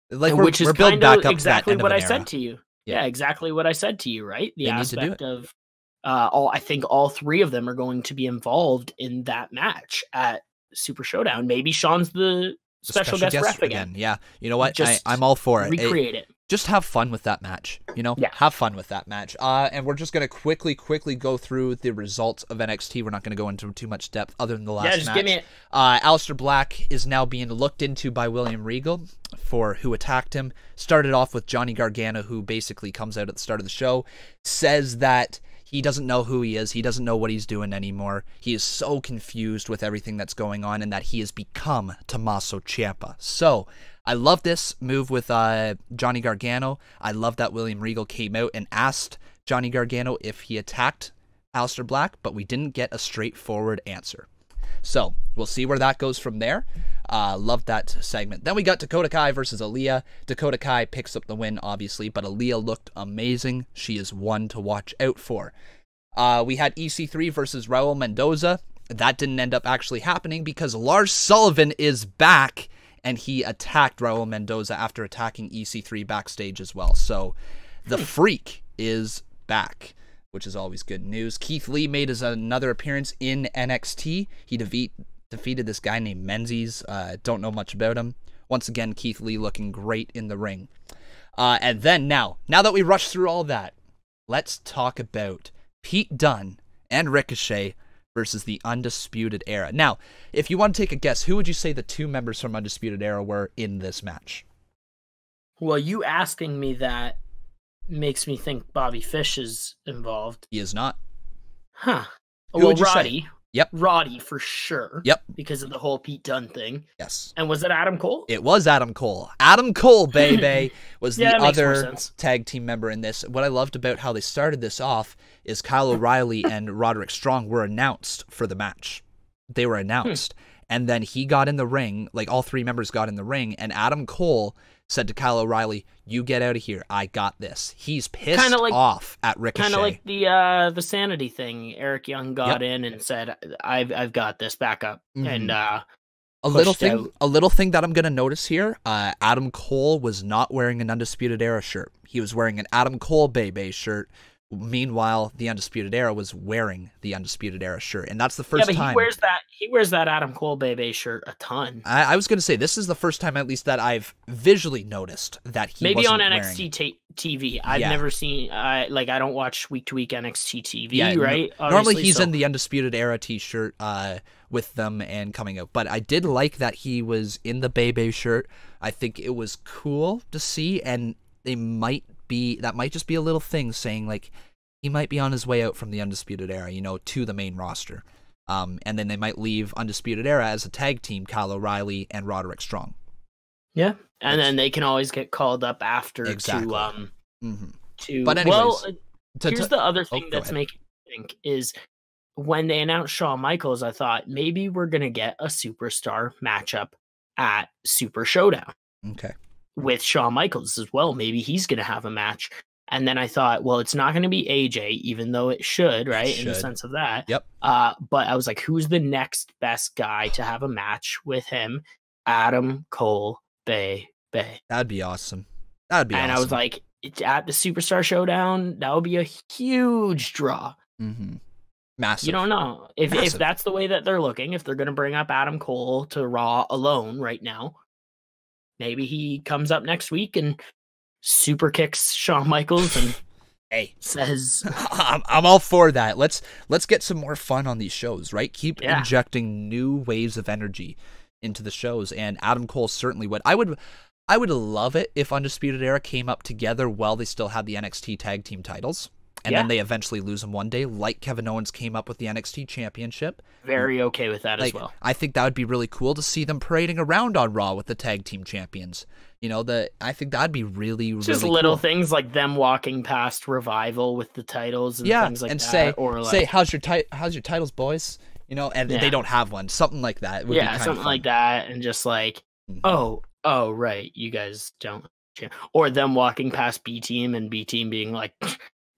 Which is kind of exactly what I said to you. Yeah, exactly what I said to you, right? The aspect of I think all 3 of them are going to be involved in that match at Super Showdown. Maybe Shawn's the special guest ref again. Yeah. You know what? I'm all for it. Recreate it. Just have fun with that match, Have fun with that match. And we're just going to quickly go through the results of NXT. We're not going to go into too much depth other than the last match. Give me it. Aleister Black is now being looked into by William Regal for who attacked him. Started off with Johnny Gargano, who basically comes out at the start of the show, says that he doesn't know who he is. He doesn't know what he's doing anymore. He is so confused with everything that's going on and that he has become Tommaso Ciampa. So I love this move with Johnny Gargano. I love that William Regal came out and asked Johnny Gargano if he attacked Aleister Black, but we didn't get a straightforward answer. So we'll see where that goes from there. Loved that segment. Then we got Dakota Kai versus Aaliyah. Dakota Kai picks up the win, obviously, but Aaliyah looked amazing. She is one to watch out for. We had EC3 versus Raul Mendoza. That didn't end up actually happening because Lars Sullivan is back, and he attacked Raul Mendoza after attacking EC3 backstage as well. So the Freak is back, which is always good news. Keith Lee made another appearance in NXT. He defeated this guy named Menzies. Don't know much about him. Once again, Keith Lee looking great in the ring. And then now that we rushed through all that, let's talk about Pete Dunne and Ricochet versus the Undisputed Era. Now, if you want to take a guess, who would you say the two members from Undisputed Era were in this match? Well, you asking me that makes me think Bobby Fish is involved. He is not. Huh. Who Well, would you Roddy. say? Yep. Roddy for sure. Yep. Because of the whole Pete Dunne thing. Yes. And was it Adam Cole? It was Adam Cole. Adam Cole, baby, was the that makes more other sense. tag team member in this. What I loved about how they started this off is Kyle O'Reilly and Roderick Strong were announced for the match. They were announced. And then he got in the ring, like all three members got in the ring, and Adam Cole said to Kyle O'Reilly, "You get out of here. I got this." He's pissed off at Ricochet. Kind of like the Sanity thing. Eric Young got in and said, "I've got this. Back up." And a little thing that I'm gonna notice here. Adam Cole was not wearing an Undisputed Era shirt. He was wearing an Adam Cole Bebe shirt. Meanwhile, the Undisputed Era was wearing the Undisputed Era shirt, and that's the first time. He wears that Adam Cole Bebe shirt a ton. I was going to say this is the first time, at least, that I've visually noticed that he maybe wasn't on wearing. NXT TV. I've never seen. I don't watch week to week NXT TV. Yeah, right? Normally, he's in the Undisputed Era T-shirt with them and coming out, but I did like that he was in the Bebe shirt. I think it was cool to see, and that might just be a little thing saying like he might be on his way out from the Undisputed Era, to the main roster. And then they might leave Undisputed Era as a tag team, Kyle O'Reilly and Roderick Strong. Yeah, and then they can always get called up after exactly. to. But anyways, here's the other thing that's making me think is when they announced Shawn Michaels, I thought maybe we're gonna get a superstar matchup at Super Showdown. Okay. With Shawn Michaels as well. Maybe he's going to have a match. And then I thought, well, it's not going to be AJ, even though it should, right? In the sense of that. Yep. But I was like, who's the next best guy to have a match with him? Adam Cole Bay. That'd be awesome. And I was like, at the Superstar Showdown, that would be a huge draw. Massive. You don't know. If that's the way that they're looking, if they're going to bring up Adam Cole to Raw alone right now, maybe he comes up next week and super kicks Shawn Michaels and says, "I'm all for that. Let's get some more fun on these shows, right? Keep injecting new waves of energy into the shows." And Adam Cole certainly would. I would love it if Undisputed Era came up together while they still had the NXT Tag Team titles, and then they eventually lose them one day, like Kevin Owens came up with the NXT Championship. Very okay with that as well. I think that would be really cool to see them parading around on Raw with the tag team champions. I think that'd be really, really just little things like them walking past Revival with the titles and things like that. Say, how's your titles, boys? And they don't have one. Something like that would be kind of fun. Like that, and just like, oh, right, you guys don't. Or them walking past B Team and B Team being like,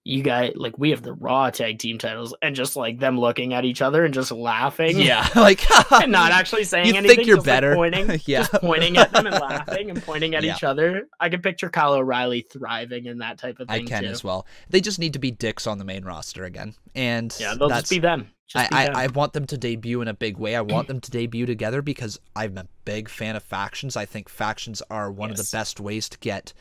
you guys, like, we have the Raw tag team titles, and just like them looking at each other and just laughing. Yeah, like and not actually saying anything. You think you're just better. Like pointing, just pointing at them and laughing and pointing at each other. I can picture Kyle O'Reilly thriving in that type of thing. I can as well. They just need to be dicks on the main roster again. And they'll just be them. I want them to debut in a big way. I want them to debut together because I'm a big fan of factions. I think factions are one of the best ways to get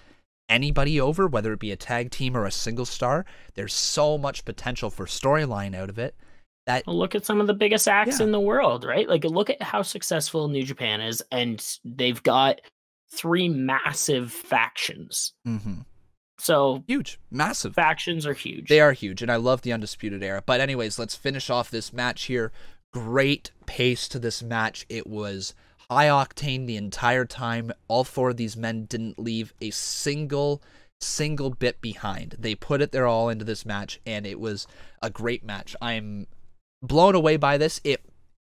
anybody over, whether it be a tag team or a single star. There's so much potential for storyline out of it. Look at some of the biggest acts in the world, right? Like, look at how successful New Japan is, and they've got 3 massive factions. So huge, massive factions are huge. They are huge, and I love the Undisputed Era. But anyways, let's finish off this match here. Great pace to this match. It was high octane the entire time. All 4 of these men didn't leave a single single bit behind. They put it their all into this match, and it was a great match. I'm blown away by this.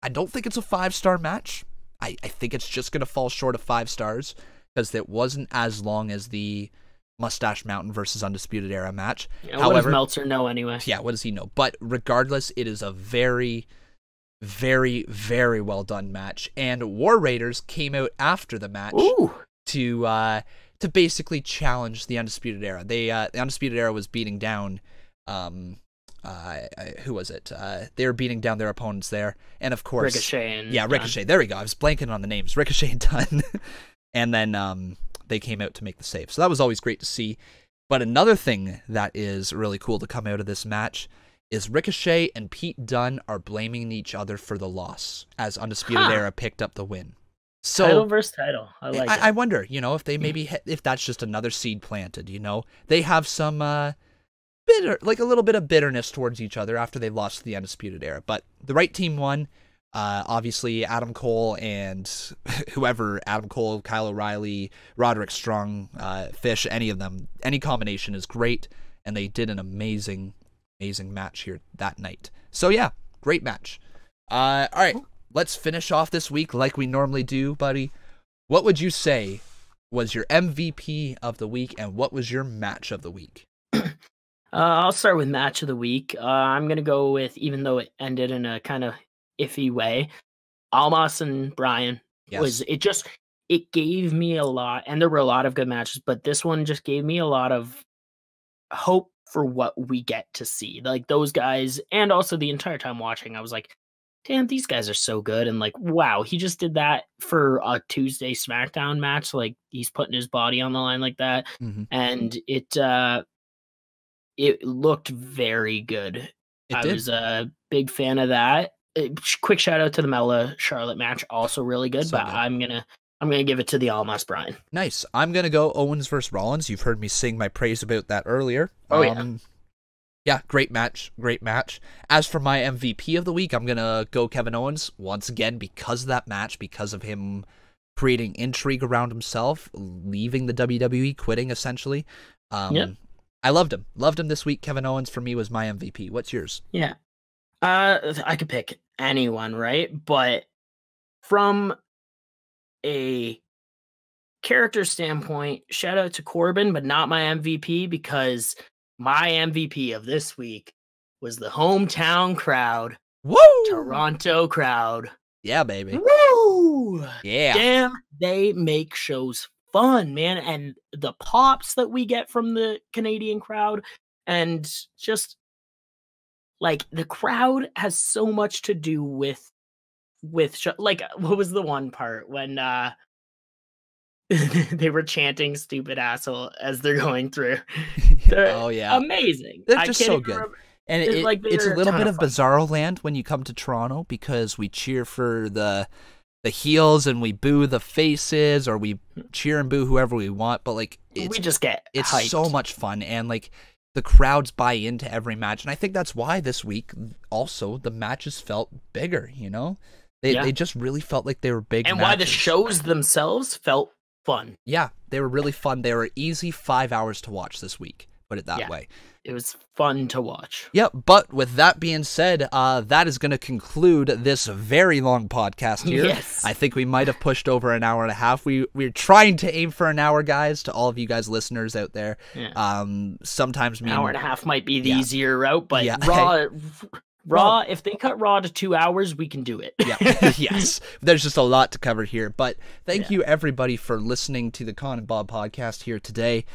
I don't think it's a 5-star match. I think it's just going to fall short of 5 stars because it wasn't as long as the Mustache Mountain versus Undisputed Era match. Yeah, what does Meltzer know anyway? Yeah, what does he know? But regardless, it is a very, very, very well done match. And War Raiders came out after the match to basically challenge the Undisputed Era. The Undisputed Era was beating down who was it? They were beating down their opponents there, and of course Ricochet and Ricochet. There we go. I was blanking on the names. Ricochet and Dunn, and then they came out to make the save. So that was always great to see. But another thing that is really cool to come out of this match is Ricochet and Pete Dunne are blaming each other for the loss as Undisputed Era picked up the win. So title versus title. I wonder, if they if that's just another seed planted. They have some bitter, like a little bit of bitterness towards each other after they lost to the Undisputed Era. But the right team won. Obviously, Adam Cole and Adam Cole, Kyle O'Reilly, Roderick Strong, Fish, any of them, any combination is great, and they did an amazing match here that night. So yeah, great match. All right, let's finish off this week like we normally do, buddy. What would you say was your MVP of the week, and what was your match of the week? I'll start with match of the week. I'm gonna go with, even though it ended in a kind of iffy way, Almas and Bryan. Yes. It gave me a lot, and there were a lot of good matches, but this one just gave me a lot of hope for what we get to see. Like, those guys, and also the entire time watching, I was like, damn, these guys are so good. And like, wow, he just did that for a Tuesday SmackDown match. Like, he's putting his body on the line like that. Mm-hmm. And it looked very good. I was a big fan of that. Quick shout out to the Mella Charlotte match, also really good. So but good. I'm gonna give it to the Almas Bryan. Nice. I'm gonna go Owens versus Rollins. You've heard me sing my praise about that earlier. Yeah, great match. As for my MVP of the week, I'm gonna go Kevin Owens once again because of that match, because of him creating intrigue around himself, leaving the WWE, quitting essentially. I loved him this week. Kevin Owens for me was my MVP. What's yours? Yeah. I could pick anyone, right? But from a character standpoint, shout out to Corbin, but not my MVP, because my MVP of this week was the hometown crowd. Woo! Toronto crowd. Yeah, baby. Woo! Yeah. Damn, they make shows fun, man. And the pops that we get from the Canadian crowd, and just like, the crowd has so much to do with like, what was the one part when they were chanting "stupid asshole" as they're going through? Oh yeah, amazing. They're just so good. And it's a little bit of Bizarro Land when you come to Toronto, because we cheer for the heels and we boo the faces, or we cheer and boo whoever we want. But like, we just get it's hyped. So much fun, and like, the crowds buy into every match, and I think that's why this week also the matches felt bigger. They just really felt like they were big, and matches. why the shows themselves felt fun. Yeah, they were really fun. They were easy 5 hours to watch this week. Put it that way. It was fun to watch. Yep, but with that being said, that is going to conclude this very long podcast here. Yes. I think we might have pushed over an hour and a half. We're trying to aim for an hour, guys, to all of you guys listeners out there. Yeah. Sometimes an hour and a half might be the easier route, but yeah. Raw, if they cut Raw to 2 hours, we can do it. Yeah. Yes. There's just a lot to cover here. But thank you, everybody, for listening to the Con and Bob podcast here today.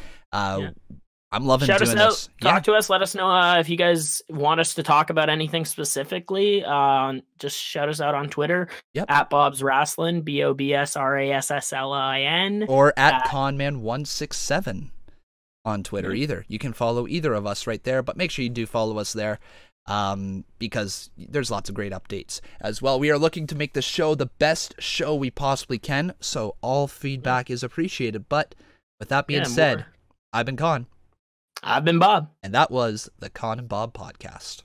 I'm loving doing this. Talk to us. Let us know if you guys want us to talk about anything specifically. Just shout us out on Twitter. At Bob's Wrasslin, BOBSRASSLIN. Or at Conman167 on Twitter either. You can follow either of us right there, but make sure you do follow us there, because there's lots of great updates as well. We are looking to make the show the best show we possibly can, so all feedback is appreciated. But with that being said, I've been Con. I've been Bob. And that was the Con and Bob podcast.